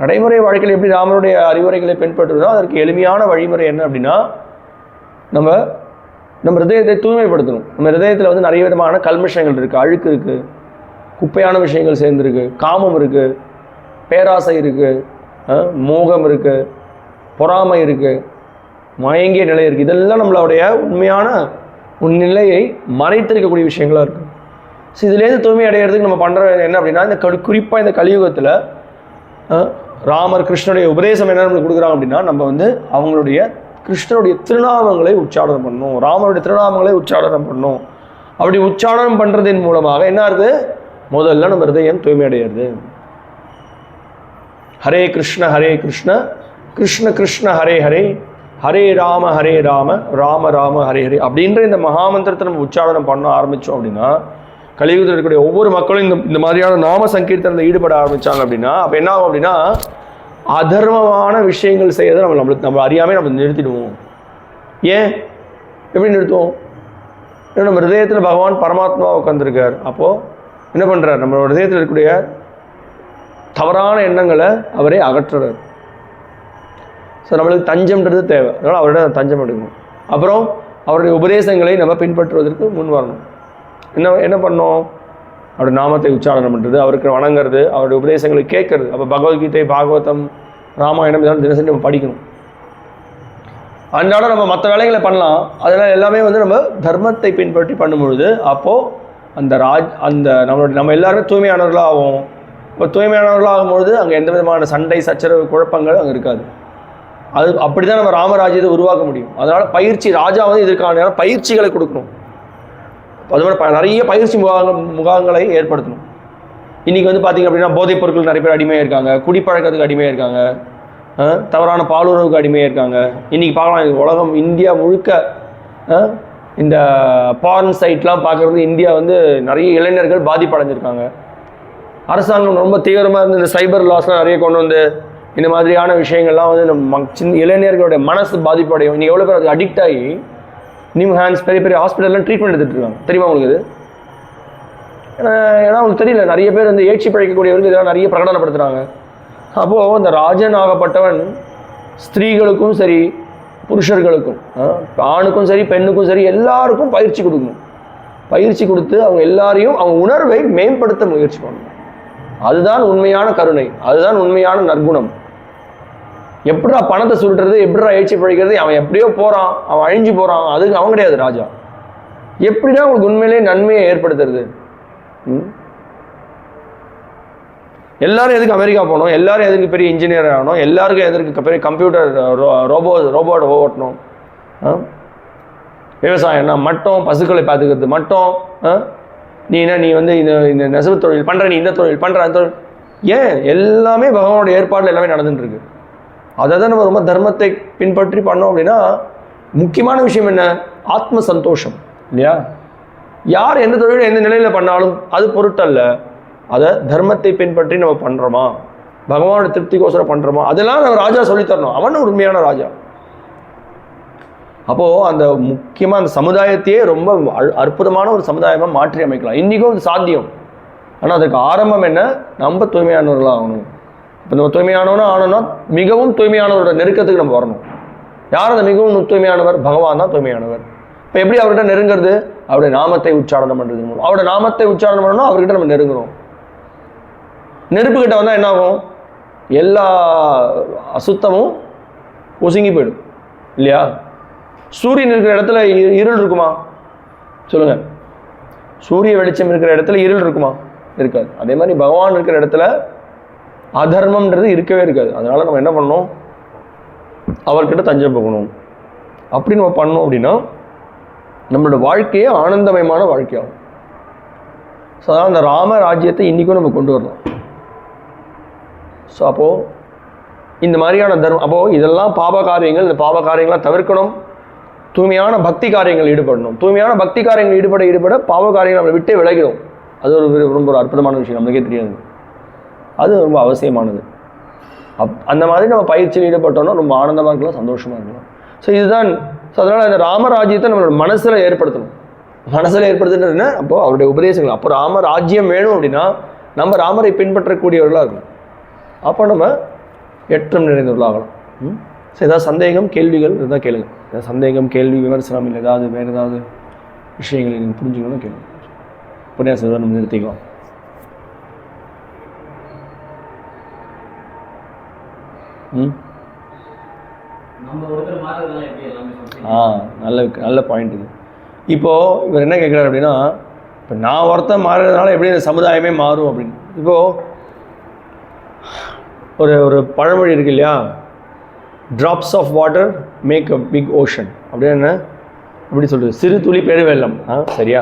நடைமுறை வாழ்க்கையில் எப்படி ராமனுடைய அறிவுரைகளை பின்பற்றுவதோ அதற்கு எளிமையான வழிமுறை என்ன அப்படின்னா, நம்ம ஹிருதயத்தை தூய்மைப்படுத்தணும். நம்ம ஹிருதயத்தில் வந்து நிறைய விதமான கல்மஷங்கள் இருக்குது, அழுக்கு இருக்குது, குப்பையான விஷயங்கள் சேர்ந்துருக்கு, காமம் இருக்குது, பேராசை இருக்குது, மோகம் இருக்குது, பொறாமை இருக்குது, மயங்கிய நிலை இருக்குது. இதெல்லாம் நம்மளுடைய உண்மையான நிலையை மறைத்திருக்கக்கூடிய விஷயங்களாக இருக்குது. ஸோ இதுலேருந்து தூய்மை அடைகிறதுக்கு நம்ம பண்ணுற என்ன அப்படின்னா, இந்த குறிப்பாக இந்த கலியுகத்தில் ராமர் கிருஷ்ணனுடைய உபதேசம் என்ன நம்மளுக்கு கொடுக்குறாங்க அப்படின்னா, நம்ம வந்து அவங்களுடைய கிருஷ்ணனுடைய திருநாமங்களை உச்சாரணம் பண்ணணும், ராமருடைய திருநாமங்களை உச்சாரணம் பண்ணணும். அப்படி உச்சாரணம் பண்ணுறதின் மூலமாக என்ன ஆகுது? முதல்ல நம்ம ஹிருதயம் தூய்மை அடைகிறது. ஹரே கிருஷ்ண கிருஷ்ண கிருஷ்ண ஹரே ஹரே, ஹரே ராம ராம ராம ஹரே ஹரே அப்படின்ற இந்த மகாமந்திரத்தை நம்ம உச்சாரணம் பண்ண ஆரம்பித்தோம் அப்படின்னா, கலியுகத்தில் இருக்கக்கூடிய ஒவ்வொரு மக்களும் இந்த மாதிரியான நாம சங்கீர்த்தனத்தில் ஈடுபட ஆரம்பித்தாங்க அப்படின்னா, அப்போ என்ன ஆகும் அப்படின்னா, அதர்மமான விஷயங்கள் செய்யறதை நம்ம அறியாமல் நம்ம நிறுத்திடுவோம். ஏன் எப்படி நிறுத்துவோம்? ஏன்னா நம்ம ஹிருதயத்தில் பகவான் பரமாத்மா உட்காந்துருக்கார். அப்போது என்ன பண்ணுறார்? நம்ம ஹிருதயத்தில் இருக்கக்கூடிய தவறான எண்ணங்களை அவரே அகற்றுறார். ஸோ நம்மளுக்கு தஞ்சம்ன்றது தேவை. அதனால் அவரிடம் தஞ்சம் எடுக்கணும். அப்புறம் அவருடைய உபதேசங்களை நம்ம பின்பற்றுவதற்கு முன் வரணும். என்ன பண்ணோம்? அவருடைய நாமத்தை உச்சாரணம் பண்ணுறது, அவருக்கு வணங்குறது, அவருடைய உபதேசங்களை கேட்கறது. அப்போ பகவத்கீதை, பாகவதம், ராமாயணம் இதெல்லாம் தினசரி நம்ம படிக்கணும். அன்றாட நம்ம மற்ற வேலைகளை பண்ணலாம். அதனால் எல்லாமே வந்து நம்ம தர்மத்தை பின்பற்றி பண்ணும்பொழுது அப்போது நம்ம எல்லாருமே தூய்மையானவர்களாக ஆகும். இப்போ தூய்மையானவர்களாக ஆகும்பொழுது அங்கே எந்த விதமான சண்டை, சச்சரவு, குழப்பங்கள் அங்கே இருக்காது. அது அப்படி தான் நம்ம ராமராஜ்யத்தை உருவாக்க முடியும். அதனால் ராஜா வந்து இதற்கான பயிற்சிகளை கொடுக்கணும். அதுமாதிரி நிறைய பயிற்சி முகாம்களை ஏற்படுத்தணும். இன்றைக்கி வந்து பார்த்திங்க அப்படின்னா போதைப் பொருட்கள் நிறைய பேர் அடிமையாக இருக்காங்க, குடிப்பழக்கத்துக்கு அடிமையாக இருக்காங்க, தவறான பாலுறவுக்கு அடிமையாக இருக்காங்க. இன்றைக்கி பார்க்கலாம், உலகம் இந்தியா முழுக்க இந்த பார்ன் சைட்லாம் பார்க்குறது இந்தியா வந்து நிறைய இளைஞர்கள் பாதிப்படைஞ்சிருக்காங்க. அரசாங்கம் ரொம்ப தீவிரமாக இருந்து இந்த சைபர் லாஸ்லாம் நிறைய கொண்டு வந்து இந்த மாதிரியான விஷயங்கள்லாம் வந்து நம்ம இளைஞர்களுடைய மனசு பாதிப்படையும். இன்றைக்கி எவ்வளோ பேர் அதுக்கு அடிக்ட் ஆகி நிம்ஹான்ஸ் பெரிய பெரிய ஹாஸ்பிட்டல்லாம் ட்ரீட்மெண்ட் எடுத்துகிட்டு இருக்காங்க. தெரியுமா உங்களுக்கு? இது ஏன்னா அவங்களுக்கு தெரியல, நிறைய பேர் வந்து ஏற்றி பழைக்கக்கூடியவர்கள் இதெல்லாம் நிறைய பிரகடனப்படுத்துகிறாங்க. அப்போது இந்த ராஜன் ஆகப்பட்டவன் ஸ்திரீகளுக்கும் சரி, புருஷர்களுக்கும், ஆணுக்கும் சரி, பெண்ணுக்கும் சரி, எல்லாருக்கும் பயிற்சி கொடுக்கணும். பயிற்சி கொடுத்து அவங்க எல்லாரையும் அவங்க உணர்வை மேம்படுத்த முயற்சி பண்ணணும். அதுதான் உண்மையான கருணை, அதுதான் உண்மையான நற்குணம். எப்படா பணத்தை சுருட்டுறது, எப்படா ஏற்றி பழிக்கிறது, அவன் எப்படியோ போகிறான், அவன் அழிஞ்சு போகிறான், அதுக்கு அவன் கிடையாது ராஜா. எப்படின்னா அவங்களுக்கு உண்மையிலே நன்மையை ஏற்படுத்துறது. எல்லாரும் எதுக்கு அமெரிக்கா போகணும், எல்லாரும் எதுக்கு பெரிய இன்ஜினியர் ஆகணும், எல்லாருக்கும் எதற்கு பெரிய கம்ப்யூட்டர் ரோபோட் ஓட்டணும், விவசாயம்னா மட்டும், பசுக்களை பார்த்துக்கிறது மட்டும், நீ வந்து இந்த நெசவு தொழில் பண்ணுற, நீ இந்த தொழில் பண்ணுற, அந்த தொழில், ஏன் எல்லாமே பகவானோட ஏற்பாடு எல்லாமே நடந்துட்டு இருக்கு. அதை தான் நம்ம ரொம்ப தர்மத்தை பின்பற்றி பண்ணோம் அப்படின்னா, முக்கியமான விஷயம் என்ன? ஆத்ம சந்தோஷம் இல்லையா? யார் எந்த தொழிலும் எந்த நிலையில் பண்ணாலும் அது பொருட்டல்ல. அதை தர்மத்தை பின்பற்றி நம்ம பண்ணுறோமா, பகவானோட திருப்திக்கோசரம் பண்ணுறோமா, அதெல்லாம் நம்ம ராஜா சொல்லித்தரணும். அவன் உண்மையான ராஜா. அப்போது அந்த முக்கியமாக அந்த சமுதாயத்தையே ரொம்ப அற்புதமான ஒரு சமுதாயமாக மாற்றி அமைக்கலாம். இன்றைக்கும் அது சாத்தியம். ஆனால் அதுக்கு ஆரம்பம் என்ன? நம்ம தூய்மையானவர்களாக ஆகணும். இப்போ நம்ம தூய்மையானவனா ஆனோம்னா மிகவும் தூய்மையானவரோட நெருக்கத்துக்கு நம்ம வரணும். யார் அந்த மிகவும் தூய்மையானவர்? பகவான் தான் தூய்மையானவர். இப்போ எப்படி அவர்கிட்ட நெருங்கிறது? அவருடைய நாமத்தை உச்சாரணம் பண்ணுறது மூலம். அவருடைய நாமத்தை உச்சாரணம் பண்ணணும், அவர்கிட்ட நம்ம நெருங்குறோம். நெருப்புக்கிட்ட வந்தால் என்ன ஆகும்? எல்லா அசுத்தமும் ஒசுங்கி போயிடும் இல்லையா? சூரியன் இருக்கிற இடத்துல இருள் இருக்குமா? சொல்லுங்க. சூரிய வெளிச்சம் இருக்கிற இடத்துல இருள் இருக்குமா? இருக்காது. அதே மாதிரி பகவான் இருக்கிற இடத்துல அதர்மம்ன்றது இருக்கவே இருக்காது. அதனால நம்ம என்ன பண்ணணும்? அவர்கிட்ட தஞ்சம் போகணும். அப்படி நம்ம பண்ணோம் அப்படின்னா நம்மளோட வாழ்க்கையே ஆனந்தமயமான வாழ்க்கையாகும். ஸோ அதான் அந்த ராம ராஜ்யத்தை இன்றைக்கும் நம்ம கொண்டு வரலாம். ஸோ அப்போது இந்த மாதிரியான தர்மம், அப்போது இதெல்லாம் பாப காரியங்கள். இந்த பாப காரியங்களாம் தவிர்க்கணும். தூய்மையான பக்தி காரியங்கள் ஈடுபடணும். தூய்மையான பக்தி காரியங்கள் ஈடுபட பாப காரியங்கள் நம்மளை விட்டே விலகிடும். அது ரொம்ப ஒரு அற்புதமான விஷயம், நம்மளுக்கே தெரியாது. அது ரொம்ப அவசியமானது. அந்த மாதிரி நம்ம பயிற்சியில் ஈடுபட்டோம்னா ரொம்ப ஆனந்தமாக இருக்கலாம், சந்தோஷமாக இருக்கலாம். ஸோ இதுதான். ஸோ அதனால் இந்த ராமராஜ்யத்தை நம்மளோட மனசில் ஏற்படுத்தணும். மனசில் ஏற்படுத்துறது என்ன? அப்போது அவருடைய உபதேசங்கள். அப்போ ராமராஜ்யம் வேணும் அப்படின்னா நம்ம ராமரை பின்பற்றக்கூடியவர்களாக இருக்கணும். அப்போ நம்ம ஏற்றம் நிறைந்தவர்களாகலாம். ஸோ ஏதாவது சந்தேகம் கேள்விகள் இருந்தால் கேளுங்க. ஏதாவது சந்தேகம் கேள்வி விமர்சனம் இல்லை ஏதாவது வேறு ஏதாவது விஷயங்கள் நீங்கள் புரிஞ்சுக்கணும்னு கேளுங்க. உபன்யாசம் நம்ம நிறுத்திக்கலாம். நல்ல பாயிண்ட் இது. இப்போது இவர் என்ன கேட்குறாரு அப்படின்னா, இப்போ நான் ஒருத்தன் மாறுறதுனால எப்படி இந்த சமுதாயமே மாறும் அப்படின்னு. இப்போது ஒரு பழமொழி இருக்கு இல்லையா, drops of water make a big ocean அப்படின்னு. என்ன அப்படி சொல்கிறது? சிறு துளி பெருவெள்ளம். சரியா?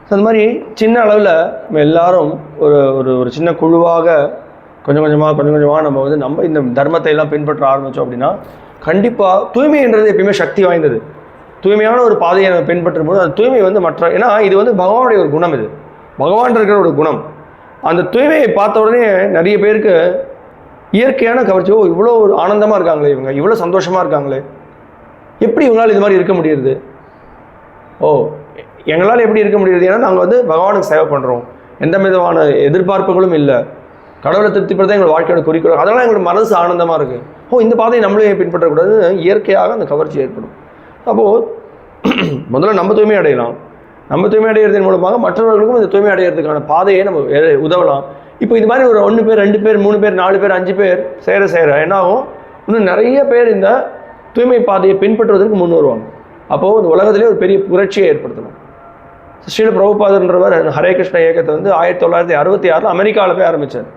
ஸோ அந்த மாதிரி சின்ன அளவில் நம்ம எல்லாரும் ஒரு சின்ன குழுவாக கொஞ்சம் கொஞ்சமாக நம்ம இந்த தர்மத்தை எல்லாம் பின்பற்ற ஆரம்பித்தோம் அப்படின்னா கண்டிப்பாக தூய்மைன்றது எப்பயுமே சக்தி வாய்ந்தது. தூய்மையான ஒரு பாதையை நம்ம பின்பற்றும் போது அந்த தூய்மை மற்ற, ஏன்னா இது பகவானுடைய ஒரு குணம். இது பகவான் இருக்கிற ஒரு குணம். அந்த தூய்மையை பார்த்த உடனே நிறைய பேருக்கு இயற்கையான கவர்ச்சி. இவ்வளோ ஒரு ஆனந்தமாக இருக்காங்களே, இவங்க இவ்வளோ சந்தோஷமாக இருக்காங்களே, எப்படி இவங்களால் இது மாதிரி இருக்க முடியுது? எங்களால் எப்படி இருக்க முடியுது? ஏன்னா நாங்கள் பகவானுக்கு சேவை பண்ணுறோம், எந்த விதமான எதிர்பார்ப்புகளும் இல்லை, கடவுளை திருப்திப்படுத்த எங்கள் வாழ்க்கையோட குறிக்கோள். அதனால் எங்களோட மனசு ஆனந்தமாக இருக்குது. இந்த பாதையை நம்மளே பின்பற்றக்கூடாது, இயற்கையாக அந்த கவர்ச்சி ஏற்படும். அப்போது முதல்ல நம்ம தூய்மை அடையலாம். நம்ம தூய்மை அடைகிறதன் மூலமாக மற்றவர்களுக்கும் இந்த தூய்மை அடைகிறதுக்கான பாதையை நம்ம உதவலாம். இப்போ இது மாதிரி ஒரு 1 பேர் 2 பேர் 3 பேர் 4 பேர் 5 பேர் சேர என்னாகும்? இன்னும் நிறைய பேர் இந்த தூய்மை பாதையை பின்பற்றுவதற்கு முன் வருவாங்க. அப்போது இந்த உலகத்திலே ஒரு பெரிய புரட்சியை ஏற்படுத்தணும். ஸ்ரீல பிரபுபாதன்றவர் ஹரே கிருஷ்ண இயக்கத்தை 1966 அமெரிக்காவில் போய் ஆரம்பித்தார்.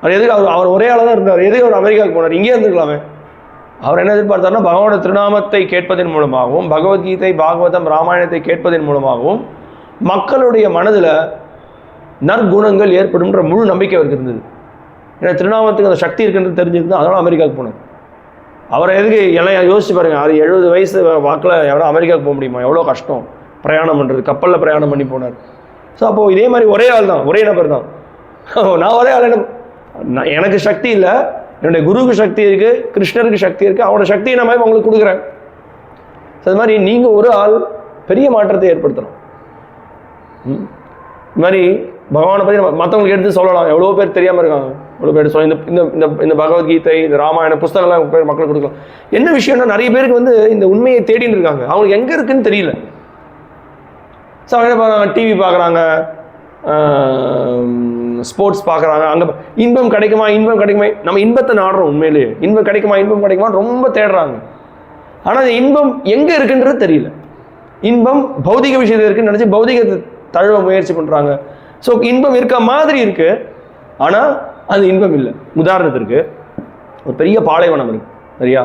அது எதுக்கு? அவர் ஒரே ஆளாக தான் இருந்தார். எதுக்கு அவர் அமெரிக்காவுக்கு போனார்? இங்கே இருந்துக்கலாமே. அவர் என்ன எதிர்பார்த்தாருன்னா, பகவானோட திருநாமத்தை கேட்பதன் மூலமாகவும் பகவத்கீதை பாகவதம் ராமாயணத்தை கேட்பதன் மூலமாகவும் மக்களுடைய மனதில் நற்குணங்கள் ஏற்படும்ன்ற முழு நம்பிக்கை அவருக்கு இருந்தது. ஏன்னா திருநாமத்துக்கு அந்த சக்தி இருக்குன்றது தெரிஞ்சிருந்து அதனால் அமெரிக்காவுக்கு போனார். அவரை எதுக்கு எல்லாம் யோசிச்சு பாருங்கள். அது 70 வயசு வாக்கில் எவ்வளோ அமெரிக்காவுக்கு போக முடியுமா? எவ்வளோ கஷ்டம் பிரயாணம் பண்ணுறது, கப்பலில் பிரயாணம் பண்ணி போனார். ஸோ அப்போது இதே மாதிரி ஒரே ஆள் தான், ஒரே நபர் தான். நான் ஒரே ஆள், எனக்கு சக்தி இல்லை, என்னுடைய குருவுக்கு சக்தி இருக்குது, கிருஷ்ணருக்கு சக்தி இருக்குது, அவனோட சக்தியை நான் உங்களுக்கு கொடுக்குறேன். ஸோ அது மாதிரி நீங்கள் ஒரு ஆள் பெரிய மாற்றத்தை ஏற்படுத்தணும். இது மாதிரி பகவானை பற்றி நம்ம மற்றவங்களுக்கு எடுத்து சொல்லலாம். எவ்வளோ பேர் தெரியாமல் இருக்காங்க, எவ்வளோ பேர் சொல்ல இந்த பகவத்கீதை, இந்த ராமாயண புஸ்தகம்லாம் பேர் மக்களுக்கு கொடுக்கலாம். என்ன விஷயம்னா, நிறைய பேருக்கு இந்த உண்மையை தேடின்னு இருக்காங்க, அவங்களுக்கு எங்கே இருக்குன்னு தெரியல. ஸோ அவங்க என்ன பார்க்குறாங்க? டிவி பார்க்குறாங்க, ஸ்போர்ட்ஸ் பார்க்குறாங்க. அங்கே இன்பம் கிடைக்குமா, நம்ம இன்பத்தை நாடுறோம். உண்மையிலேயே இன்பம் கிடைக்குமா ரொம்ப தேடுறாங்க. ஆனால் அந்த இன்பம் எங்கே இருக்குன்றது தெரியல. இன்பம் பௌதிக விஷயத்தில் இருக்குன்னு நினச்சி பௌதிகத்தை தழுவ முயற்சி பண்ணுறாங்க. ஸோ இன்பம் இருக்க மாதிரி இருக்குது, ஆனால் அது இன்பம் இல்லை. உதாரணத்திற்கு ஒரு பெரிய பாலைவனம் இருக்குது, சரியா?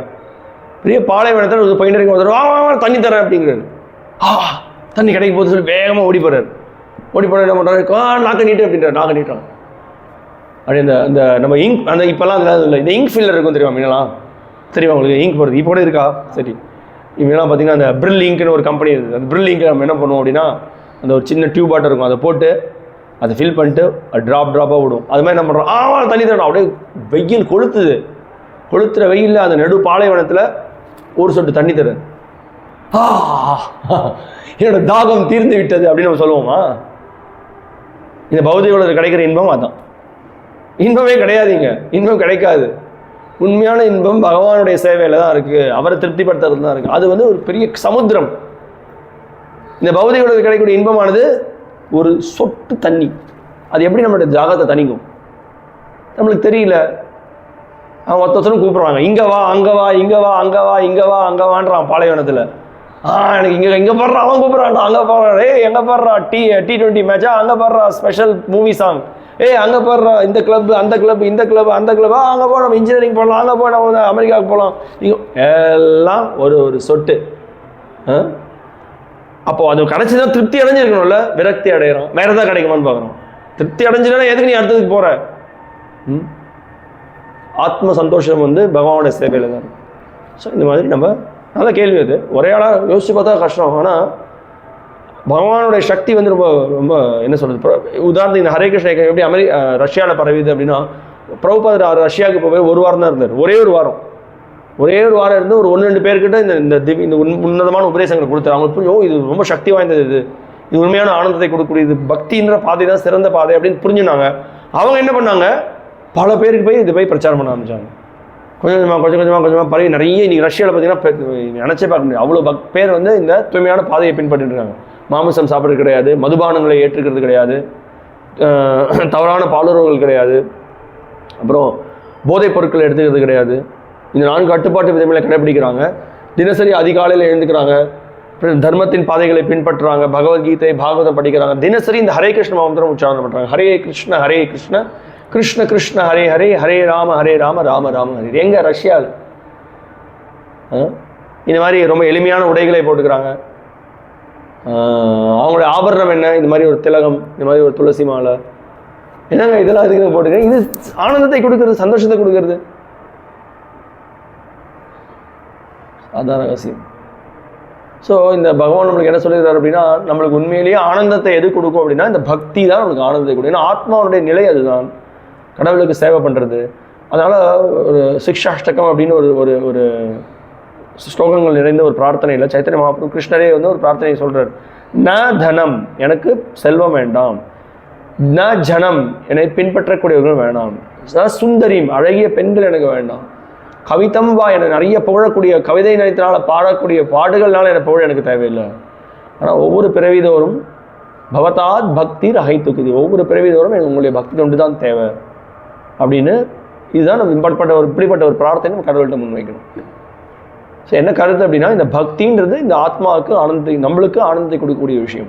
பெரிய பாலைவனத்தில் ஒரு பையனருக்கு ஒருத்தர் தண்ணி தரேன் அப்படிங்கிறாரு. தண்ணி கிடைக்க போது சொல்லி வேகமாக ஓடி போகிறார். என்ன பண்ணுறாரு? நாக்க நீட்டு அப்படின்றார். நாக்க நீட்டுறாங்க. அப்படி இந்த நம்ம இங்க் அந்த இப்போல்லாம் இல்லை, இந்த இங்க் ஃபில்லர் இருக்கும் தெரியுமா? மீனெல்லாம் தெரியுமா உங்களுக்கு? இங்க் போடுறது இப்போ கூட இருக்கா? சரி, இப்போலாம் பார்த்தீங்கன்னா அந்த பிரில் இங்க்னு ஒரு கம்பெனி இருக்குது. அந்த பிரில் இங்க் நம்ம என்ன பண்ணுவோம் அப்படின்னா, அந்த ஒரு சின்ன டியூபாட்டம் இருக்கும், அதை போட்டு அதை ஃபில் பண்ணிட்டு அது ட்ராப்பாக விடும். அது மாதிரி என்ன பண்ணுறோம்? தண்ணி தரணும். அப்படியே வெயில் கொளுத்துற வெயிலில் அந்த நடு பாலைவனத்தில் ஒரு சொட்டு தண்ணி தருது. என்னோட தாகம் தீர்ந்து விட்டது அப்படின்னு நம்ம சொல்லுவோமா? இந்த பௌதிக உலகத்தில் கிடைக்கிற இன்பம் அதான். இன்பமே கிடையாதுங்க, இன்பம் கிடைக்காது. உண்மையான இன்பம் பகவானுடைய சேவையில தான் இருக்கு, அவரை திருப்திப்படுத்துறது தான் இருக்கு. அது வந்து ஒரு பெரிய சமுத்திரம். இந்த பௌதிக உலகத்தில் கிடைக்கக்கூடிய இன்பமானது ஒரு சொட்டு தண்ணி. அது எப்படி நம்மளுடைய தாகத்தை தணிக்கும் நம்மளுக்கு தெரியல. அவன் ஒருத்தரும் கூப்பிடுறாங்க, இங்க வா அங்க வா இங்க வா அங்க வா இங்க வா அங்க வான்றான் பாலைவனத்துல. எனக்கு இங்க பாடுறான், அவன் கூப்பிடுறான், அங்க பாடுறான், எங்க பாடுறா T20 மேட்சா, அங்க பாடுறா ஸ்பெஷல் மூவி சாங், அங்க பாடுறா இந்த கிளப் அந்த கிளப் இந்த கிளப் அந்த கிளப், அங்க போய் நம்ம இன்ஜினியரிங் போகலாம், அங்க போய் நம்ம அமெரிக்காவுக்கு போகலாம். எல்லாம் ஒரு ஒரு சொட்டு. அப்போ அது கிடைச்சிதான் திருப்தி அடைஞ்சிருக்கணும்ல, விரக்தி அடைகிறோம், வேற ஏதாவது கிடைக்குமான்னு பார்க்குறோம். திருப்தி அடைஞ்சுனா எதுக்கு நீ அடுத்ததுக்கு போற? ஆத்ம சந்தோஷம் வந்து பகவானுடைய சேவையில் தான். ஸோ இந்த மாதிரி நம்ம நல்ல கேள்வி. அது ஒரே ஆளாக யோசிச்சு பார்த்தா கஷ்டம். ஆனால் பகவானுடைய சக்தி வந்து ரொம்ப ரொம்ப என்ன சொல்கிறது, உதாரணத்துக்கு இந்த ஹரே கிருஷ்ண எப்படி ரஷ்யாவில் பரவிது அப்படின்னா, பிரபுபாதர் ரஷ்யாவுக்கு போய் ஒரு வாரம் தான் இருந்தார். ஒரே ஒரு வாரம் இருந்து ஒரு 1-2 பேர்கிட்ட இந்த உன்னதமான உபதேசங்களை கொடுத்தாரு. அவங்களுக்கு புரியும், இது ரொம்ப சக்தி வாய்ந்தது, இது உண்மையான ஆனந்தத்தை கொடுக்கக்கூடியது, பக்தின்ற பாதை தான் சிறந்த பாதை அப்படின்னு புரிஞ்சுனாங்க. அவங்க என்ன பண்ணாங்க, பல பேருக்கு போய் இது போய் பிரச்சாரம் பண்ண ஆரம்பிச்சாங்க. கொஞ்சம் கொஞ்சமாக பரவி நிறைய இன்னைக்கு ரஷ்யாவில் பார்த்தீங்கன்னா நினச்சே பார்க்க முடியாது, அவ்வளோ பேர் வந்து இந்த தூய்மையான பாதையை பின்பற்றிட்டு இருக்காங்க. மாமிசம் சாப்பிட்றது கிடையாது, மதுபானங்களை ஏற்றுக்கிறது கிடையாது, தவறான பாலுறவுகள் கிடையாது, அப்புறம் போதைப் பொருட்களை எடுத்துக்கிறது கிடையாது. இந்த 4 கட்டுப்பாட்டு விதிமுறைகளை கடைபிடிக்கிறாங்க. தினசரி அதிகாலையில் எழுந்துக்கிறாங்க, தர்மத்தின் பாதைகளை பின்பற்றுறாங்க, பகவத்கீதை பாகவதம் படிக்கிறாங்க, தினசரி இந்த ஹரே கிருஷ்ண மந்திரம் உச்சாரணம் பண்ணுறாங்க. ஹரே கிருஷ்ண கிருஷ்ண கிருஷ்ண ஹரே ஹரே, ஹரே ராம ராம ராம ஹரே. எங்க ரஷ்யாவில் இந்த மாதிரி ரொம்ப எளிமையான உடைகளை போட்டுக்கிறாங்க. அவங்களுடைய ஆபரணம் என்ன, இந்த மாதிரி ஒரு திலகம், இந்த மாதிரி ஒரு துளசி மாலை, என்னங்க இதெல்லாம் இதுக்கு போட்டுக்கிறேன். இது ஆனந்தத்தை கொடுக்கறது, சந்தோஷத்தை கொடுக்கறது, அதான் ரகசியம். ஸோ இந்த பகவான் நம்மளுக்கு என்ன சொல்லிடுறாரு அப்படின்னா, நம்மளுக்கு உண்மையிலேயே ஆனந்தத்தை எது கொடுக்கும் அப்படின்னா இந்த பக்தி தான் நம்மளுக்கு ஆனந்தத்தை கொடுக்கும். ஏன்னா ஆத்மாவுடைய நிலை அதுதான், கடவுளுக்கு சேவை பண்ணுறது. அதனால் ஒரு சிக்ஷாஷ்டகம் அப்படின்னு ஒரு ஒரு ஸ்லோகங்கள் நிறைந்த ஒரு பிரார்த்தனையில் சைத்தன்ய மகாபிரபு கிருஷ்ணரே வந்து ஒரு பிரார்த்தனையை சொல்கிறார். ந தனம், எனக்கு செல்வம் வேண்டாம், ந ஜனம், என்னை பின்பற்றக்கூடியவர்கள் வேண்டாம், சுந்தரிம், அழகிய பெண்கள் எனக்கு வேண்டாம், கவிதம் வா, என்னை நிறைய புகழக்கூடிய கவிதை நினைத்தனால பாடக்கூடிய பாடுகள்னால எனக்கு புகழ் எனக்கு தேவையில்லை. ஆனால் ஒவ்வொரு பிறவிதோறும் பவதாத் பக்தி ரஹைத்துக்குது, ஒவ்வொரு பிறவிதோறும் எனக்கு உங்களுடைய பக்தி தொண்டு தான் தேவை அப்படின்னு. இதுதான் நம்ம இப்படிப்பட்ட ஒரு பிரார்த்தனை நம்ம கடவுள்கிட்ட முன்வைக்கணும். ஸோ என்ன கருத்து அப்படின்னா, இந்த பக்தின்றது இந்த ஆத்மாவுக்கு ஆனந்தத்தை, நம்மளுக்கு ஆனந்தத்தை கொடுக்கக்கூடிய விஷயம்.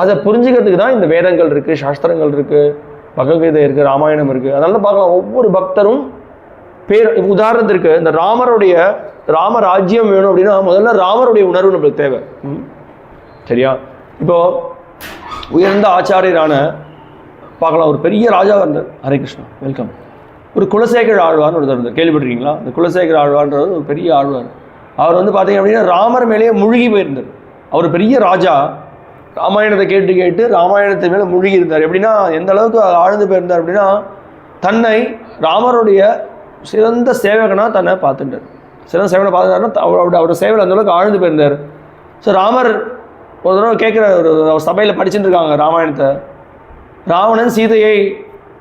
அதை புரிஞ்சுக்கிறதுக்கு தான் இந்த வேதங்கள் இருக்குது, சாஸ்திரங்கள் இருக்குது, பகவத்கீதை இருக்குது, ராமாயணம் இருக்குது. அதனால பார்க்கலாம் ஒவ்வொரு பக்தரும் பேர். உதாரணத்திற்கு இந்த ராம ராஜ்யம் வேணும் அப்படின்னா முதல்ல ராமருடைய உணர்வு நம்மளுக்கு தேவை. சரியா? இப்போ உயர்ந்த ஆச்சாரியரான பார்க்கலாம், ஒரு பெரிய ராஜா இருந்தார். ஹரே கிருஷ்ணா, வெல்கம். ஒரு குலசேகர ஆழ்வார்னு ஒருத்தர் இருந்தார், கேள்விப்பட்டிருக்கீங்களா? இந்த குலசேகர ஆழ்வார்ன்றது ஒரு பெரிய ஆழ்வார். அவர் வந்து பார்த்தீங்க அப்படின்னா ராமர் மேலேயே முழுகி போயிருந்தார். அவர் பெரிய ராஜா, ராமாயணத்தை கேட்டு ராமாயணத்தின் மேலே முழுகி இருந்தார். எப்படின்னா எந்த அளவுக்கு ஆழ்ந்து போயிருந்தார் அப்படின்னா, தன்னை ராமருடைய சிறந்த சேவகனாக தன்னை பார்த்துட்டார். சிறந்த சேவனை பார்த்துட்டாருன்னா அவரோட சேவையில் அந்த அளவுக்கு ஆழ்ந்து போயிருந்தார். ஸோ ராமர் ஒரு தடவை கேட்குற ஒரு சபையில் படிச்சுட்டு இருக்காங்க ராமாயணத்தை. ராவணன் சீதையை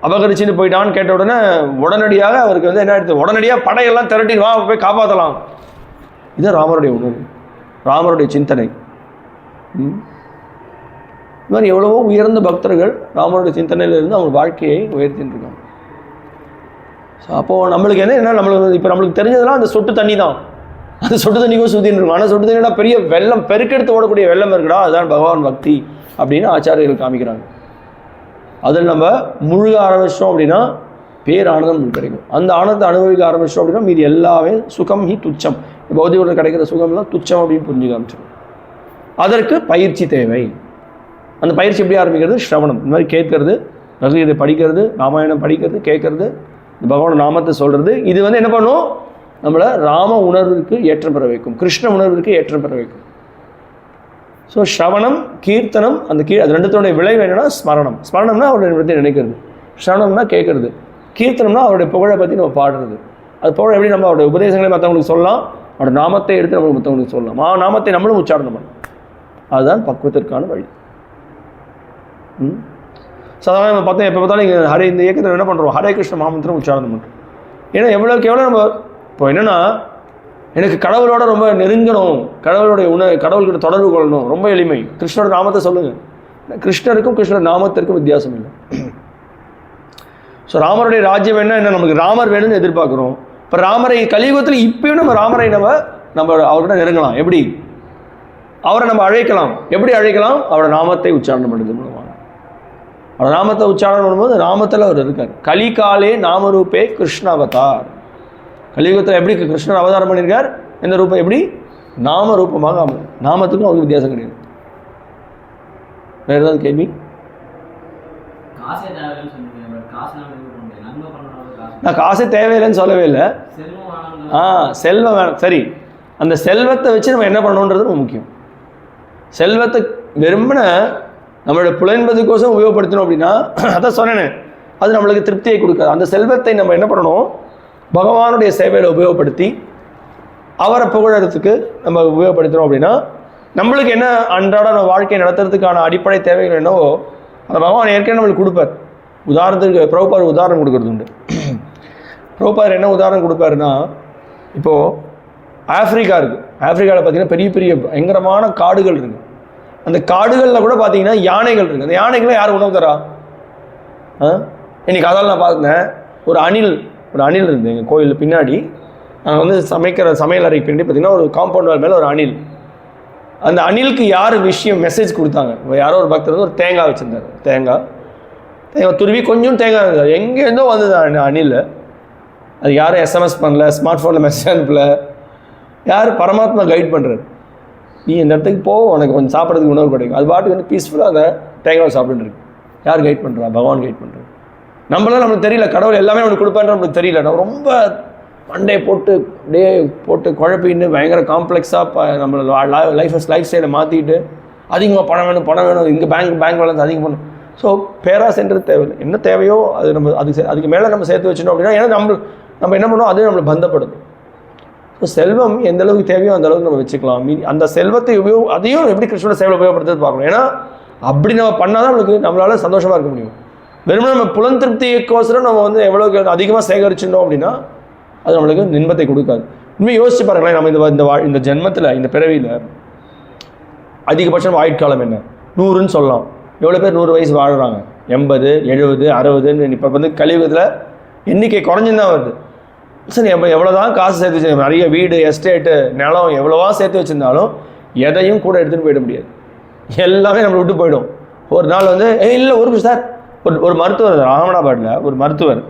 அபகரிச்சுட்டு போயிட்டான்னு கேட்ட உடனே உடனடியாக அவருக்கு வந்து என்ன ஆயிடுது, உடனடியாக படையெல்லாம் திரட்டி வா போய் காப்பாற்றலாம். இதுதான் ராமருடைய உணர்வு, ராமருடைய சிந்தனை. இது மாதிரி எவ்வளவோ உயர்ந்த பக்தர்கள் ராமருடைய சிந்தனையிலிருந்து அவங்க வாழ்க்கையை உயர்த்தின்னு இருக்காங்க. ஸோ அப்போது நம்மளுக்கு என்ன நம்மளுக்கு இப்போ நம்மளுக்கு தெரிஞ்சதெல்லாம் அந்த சொட்டு தண்ணி தான். அந்த சொட்டு தண்ணிக்கும் சுற்றின்னு இருக்கும். ஆனால் சொட்டு தண்ணினா பெரிய வெள்ளம், பெருக்கெடுத்து ஓடக்கூடிய வெள்ளம் இருக்குடா, அதுதான் பகவான் பக்தி அப்படின்னு ஆச்சாரியர்கள் காமிக்கிறாங்க. அதில் நம்ம முழுக ஆரம்பிச்சிட்டோம் அப்படின்னா பேரானந்தம் கிடைக்கும். அந்த ஆனந்தத்தை அனுபவிக்க ஆரம்பிச்சிட்டோம் அப்படின்னா மீது எல்லாமே சுகம் ஹி துச்சம், பௌதிகத்தில் கிடைக்கிற சுகம்லாம் துச்சம் அப்படின்னு புரிஞ்சு காமிச்சிடும். அதற்கு பயிற்சி தேவை. அந்த பயிற்சி எப்படி ஆரம்பிக்கிறது? ஸ்ரவணம். இந்த மாதிரி கேட்கறது, பகவத்கீதை படிக்கிறது, ராமாயணம் படிக்கிறது, கேட்கறது, பகவான் நாமத்தை சொல்கிறது. இது வந்து என்ன பண்ணும், நம்மளை ராம உணர்வுக்கு ஏற்றம் பெற வைக்கும், கிருஷ்ண உணர்வுக்கு ஏற்றம் பெற வைக்கும். ஸோ ஸ்ரவணம், கீர்த்தனம், அது ரெண்டுத்தோடைய விளைவு என்னன்னா ஸ்மரணம். ஸ்மரணம்னா அவருடைய பற்றி நினைக்கிறது, ஸ்ரவணம்னா கேட்கறது, கீர்த்தனம்னா அவருடைய புகழை பற்றி நம்ம பாடுறது. அது புகழ் எப்படி நம்ம அவருடைய உபதேசங்களை மற்றவங்களுக்கு சொல்லலாம், அவரோட நாமத்தை எடுத்து நம்ம மற்றவங்களுக்கு சொல்லலாம். நாமத்தை நம்மளும் உச்சாரணம் பண்ணலாம். அதுதான் பக்குவத்திற்கான வழி. சாதாரண நம்ம பார்த்தோம், எப்போ பார்த்தாலும் இங்கே ஹரே இந்த இயக்கத்தில் என்ன பண்ணுறோம், ஹரே கிருஷ்ண மகாமந்திரம் உச்சாரணம் பண்ணுறோம். ஏன்னா எவ்வளோக்கு எவ்வளோ நம்ம இப்போ என்னென்னா, எனக்கு கடவுளோட ரொம்ப நெருங்கணும், கடவுளுடைய கடவுள்கிட்ட தொடர்பு கொள்ளணும், ரொம்ப எளிமை. கிருஷ்ணரோட நாமத்தை சொல்லுங்கள். கிருஷ்ணருக்கும் கிருஷ்ணர் நாமத்திற்கும் வித்தியாசம் இல்லை. ஸோ ராமருடைய ராஜ்யம் என்ன நமக்கு ராமர் வேணும்னு எதிர்பார்க்குறோம். இப்போ ராமரை கலியுகத்தில் இப்பயும் நம்ம ராமரை நம்ம அவர்கிட்ட நெருங்கலாம். எப்படி அவரை நம்ம அழைக்கலாம்? எப்படி அழைக்கலாம்? அவரோட நாமத்தை உச்சாரணம் பண்ணுறது மூலமாக. அவரோட நாமத்தை உச்சாரணம் பண்ணும்போது நாமத்தில் அவர் இருக்கார். கலிகாலே நாமரூபே கிருஷ்ண அவதார். கலியுகத்தில் எப்படி கிருஷ்ணர் அவதாரம் பண்ணியிருக்கார்? எந்த ரூபம்? எப்படி? நாம ரூபமாக. நாமத்துக்கும் அவருக்கு வித்தியாசம் கிடையாது. வேறு ஏதாவது கேள்வி? நான் காசே தேவையில்லைன்னு சொல்லவே இல்லை. செல்வம் வேணும், சரி. அந்த செல்வத்தை வச்சு நம்ம என்ன பண்ணணுன்றது ரொம்ப முக்கியம். செல்வத்தை வெறுமன நம்மளோட புலன்பதுக்கோசம் உபயோகப்படுத்தணும் அப்படின்னா, அதான் சொன்னேன், அது நம்மளுக்கு திருப்தியை கொடுக்காது. அந்த செல்வத்தை நம்ம என்ன பண்ணணும்? பகவானுடைய சேவையில் உபயோகப்படுத்தி அவரை புகழறதுக்கு நம்ம உபயோகப்படுத்துகிறோம் அப்படின்னா, நம்மளுக்கு என்ன அன்றாட நம்ம வாழ்க்கையை நடத்துறதுக்கான அடிப்படை தேவைகள் என்னவோ அந்த பகவான் ஏற்கனவே நம்மளுக்கு கொடுப்பார். உதாரணத்துக்கு பிரபுபார் உதாரணம் கொடுக்கறது உண்டு. பிரபுபார் என்ன உதாரணம் கொடுப்பாருன்னா, இப்போது ஆஃப்ரிக்கா இருக்குது. ஆஃப்ரிக்காவில் பார்த்தீங்கன்னா பெரிய பெரிய பயங்கரமான காடுகள் இருக்குது. அந்த காடுகளில் கூட பார்த்தீங்கன்னா யானைகள் இருக்குது. அந்த யானைகளை யார் உணவு தரா? இன்னைக்கு அதால் நான் பார்த்தேன், ஒரு அணில் இருந்தது எங்கள் கோயில் பின்னாடி. நாங்கள் வந்து சமையல் அறைக்கு பின்னாடி பார்த்தீங்கன்னா ஒரு காம்பவுண்ட் வால் மேலே ஒரு அணில். அந்த அணிலுக்கு யார் மெசேஜ் கொடுத்தாங்க? யாரோ ஒரு பக்தர் வந்து ஒரு தேங்காய் வச்சுருந்தார். தேங்காய் துருவி கொஞ்சம் தேங்காய் இருந்தார். எங்கேருந்தோ வந்தது அணில். அது யாரும் எஸ்எம்எஸ் பண்ணல, ஸ்மார்ட் ஃபோனில் மெசேஜ் அனுப்பல. யார்? பரமாத்மா கைட் பண்ணுறாரு. நீ இந்த இடத்துக்கு போ, உனக்கு கொஞ்சம் சாப்பிட்றதுக்கு உணவு கிடைக்கும். அது பாட்டுக்கு வந்து பீஸ்ஃபுல்லாக அந்த தேங்காய் சாப்பிட்டுட்டு இருக்கு. யார் கைட் பண்ணுறா? பகவான் கைட் பண்ணுறாரு. நம்மளுக்கு தெரியல, கடவுள் எல்லாமே நம்மளுக்கு கொடுப்பான்னு நம்மளுக்கு தெரியல. நம்ம ரொம்ப மண்டையை போட்டு குழப்பின்னு பயங்கர காம்ப்ளெக்ஸாக நம்மளோட லைஃப் ஸ்டைலை மாற்றிட்டு அதிகமாக பணம் வேணும், இங்கே பேங்க் பேலன்ஸ் அதிகம் பண்ணணும். ஸோ பேராசென்றது தேவையில்லை. என்ன தேவையோ அது நம்ம அதுக்கு மேலே நம்ம சேர்த்து வச்சிடணும் அப்படின்னா, ஏன்னா நம்ம என்ன பண்ணோம், அது நம்மளை பந்தப்படுது. ஸோ செல்வம் எந்த அளவுக்கு தேவையோ அந்த அளவுக்கு நம்ம வச்சுக்கலாம். அந்த செல்வத்தை அதையும் எப்படி கிருஷ்ணோட சேவை உபயோகப்படுத்துறது பார்க்கணும். ஏன்னா அப்படி நம்ம பண்ணால் தான் நம்மளால சந்தோஷமாக இருக்க முடியும். வெறும் நம்ம புலன் திருப்திக்கோசரம் நம்ம வந்து எவ்வளோக்கு அதிகமாக சேகரிச்சிருந்தோம் அப்படின்னா அது நம்மளுக்கு இன்பத்தை கொடுக்காது. உண்மையை யோசிச்சு பாருங்களேன், நம்ம இந்த ஜென்மத்தில், இந்த பிறவியில் அதிகபட்சம் ஆயுட்காலம் என்ன? 100ன்னு சொல்லலாம். எவ்வளோ பேர் 100 வயசு வாழ்கிறாங்க? 80, 70, 60. இப்போ வந்து கலியுகத்தில் எண்ணிக்கை குறைஞ்சுதான் வருது. சரி, எவ்வளோ தான் காசு சேர்த்து வச்சு, நிறைய வீடு, எஸ்டேட்டு, நிலம் எவ்வளோவா சேர்த்து வச்சுருந்தாலும் எதையும் கூட எடுத்துகிட்டு போயிட முடியாது. எல்லாமே நம்மளை விட்டு போயிடும். ஒரு நாள் வந்து இல்லை ஒரு சார் ஒரு மருத்துவர், அகமதாபாத்தில் ஒரு மருத்துவர்,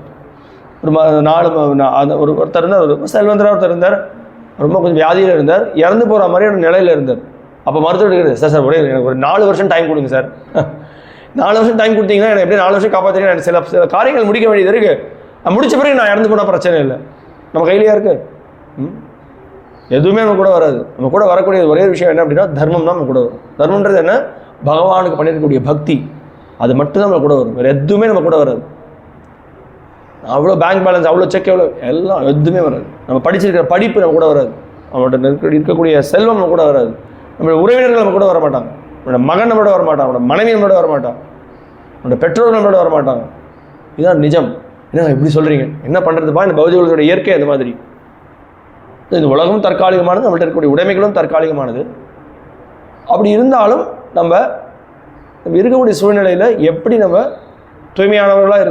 ஒருத்தர் இருந்தார், ஒரு செல்வந்தராக ஒருத்தர் இருந்தார். ரொம்ப கொஞ்சம் வியாதியில் இருந்தார், இறந்து போகிற மாதிரியான நிலையில் இருந்தார். அப்போ மருத்துவர் இருக்கிறது, சார் ஒரே எனக்கு ஒரு 4 வருஷம் டைம் கொடுங்க சார். 4 வருஷம் டைம் கொடுத்தீங்கன்னா எனக்கு எப்படி 4 வருஷம் காப்பாற்றுறீங்க? எனக்கு சில காரியங்கள் முடிக்க வேண்டியது இருக்குது. முடிச்ச பிறகு நான் இறந்து போனால் பிரச்சனை இல்லை. நம்ம கையிலையா இருக்குது? எதுவுமே நம்ம கூட வராது. நம்ம கூட வரக்கூடிய ஒரே விஷயம் என்ன அப்படின்னா, தர்மம் தான் நம்ம கூட வரும். தர்மன்றது என்ன? பகவானுக்கு பண்ணியிருக்கக்கூடிய பக்தி, அது மட்டும்தான் நம்ம கூட வரும். வேறு எதுவுமே நம்ம கூட வராது. அவ்வளோ பேங்க் பேலன்ஸ், அவ்வளோ செக், எவ்வளோ எல்லாம் எதுவுமே வராது. நம்ம படிச்சிருக்கிற படிப்பு நம்ம கூட வராது. அவங்கள்ட்ட இருக்கக்கூடிய செல்வம் நம்ம கூட வராது. நம்மளோட உறவினர்கள் நம்ம கூட வர மாட்டாங்க. நம்மளோட மகன் நம்மளோட வர மாட்டான், நம்மளோட மனைவி நம்மளோட வர மாட்டான், நம்மளோட பெற்றோர்கள் நம்மளோட வர மாட்டாங்க. இதுதான் நிஜம். என்ன இப்படி சொல்கிறீங்க? என்ன பண்ணுறதுப்பா? இந்த பௌதிக உலகத்தோட இயற்கை அந்த மாதிரி. இந்த உலகம் தற்காலிகமானது, நம்மள்ட்ட இருக்கக்கூடிய உடைமைகளும் தற்காலிகமானது. அப்படி இருந்தாலும் நம்ம இருக்கக்கூடிய சூழ்நிலையில் எப்படி நம்ம தூய்மையானவர்களாக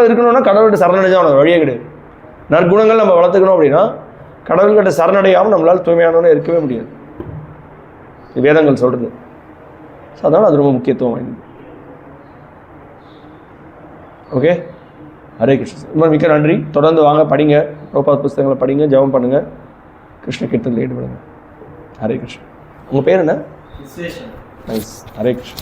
இருக்கணும்னா கடவுள்கிட்ட சரணடைஞ்சால் அவனுக்கு வழியே கிடையாது. நற்குணங்கள் நம்ம வளர்த்துக்கணும் அப்படின்னா கடவுள்கிட்ட சரணடையாமல் நம்மளால் தூய்மையானவனாக இருக்கவே முடியாது. வேதங்கள் சொல்கிறது. ஸோ அதனால் அது ரொம்ப முக்கியத்துவம் வாய்ந்தது. ஓகே, ஹரே கிருஷ்ண. மிக்க நன்றி. தொடர்ந்து வாங்க, படிங்க, பிரபுபாத் புஸ்தகங்களை படிங்க, ஜெபம் பண்ணுங்கள், கிருஷ்ண கீர்த்தனையில் ஈடுபடுங்க. ஹரே கிருஷ்ண. உங்கள் பேர் என்ன? நைஸ். ஹரே கிருஷ்ண.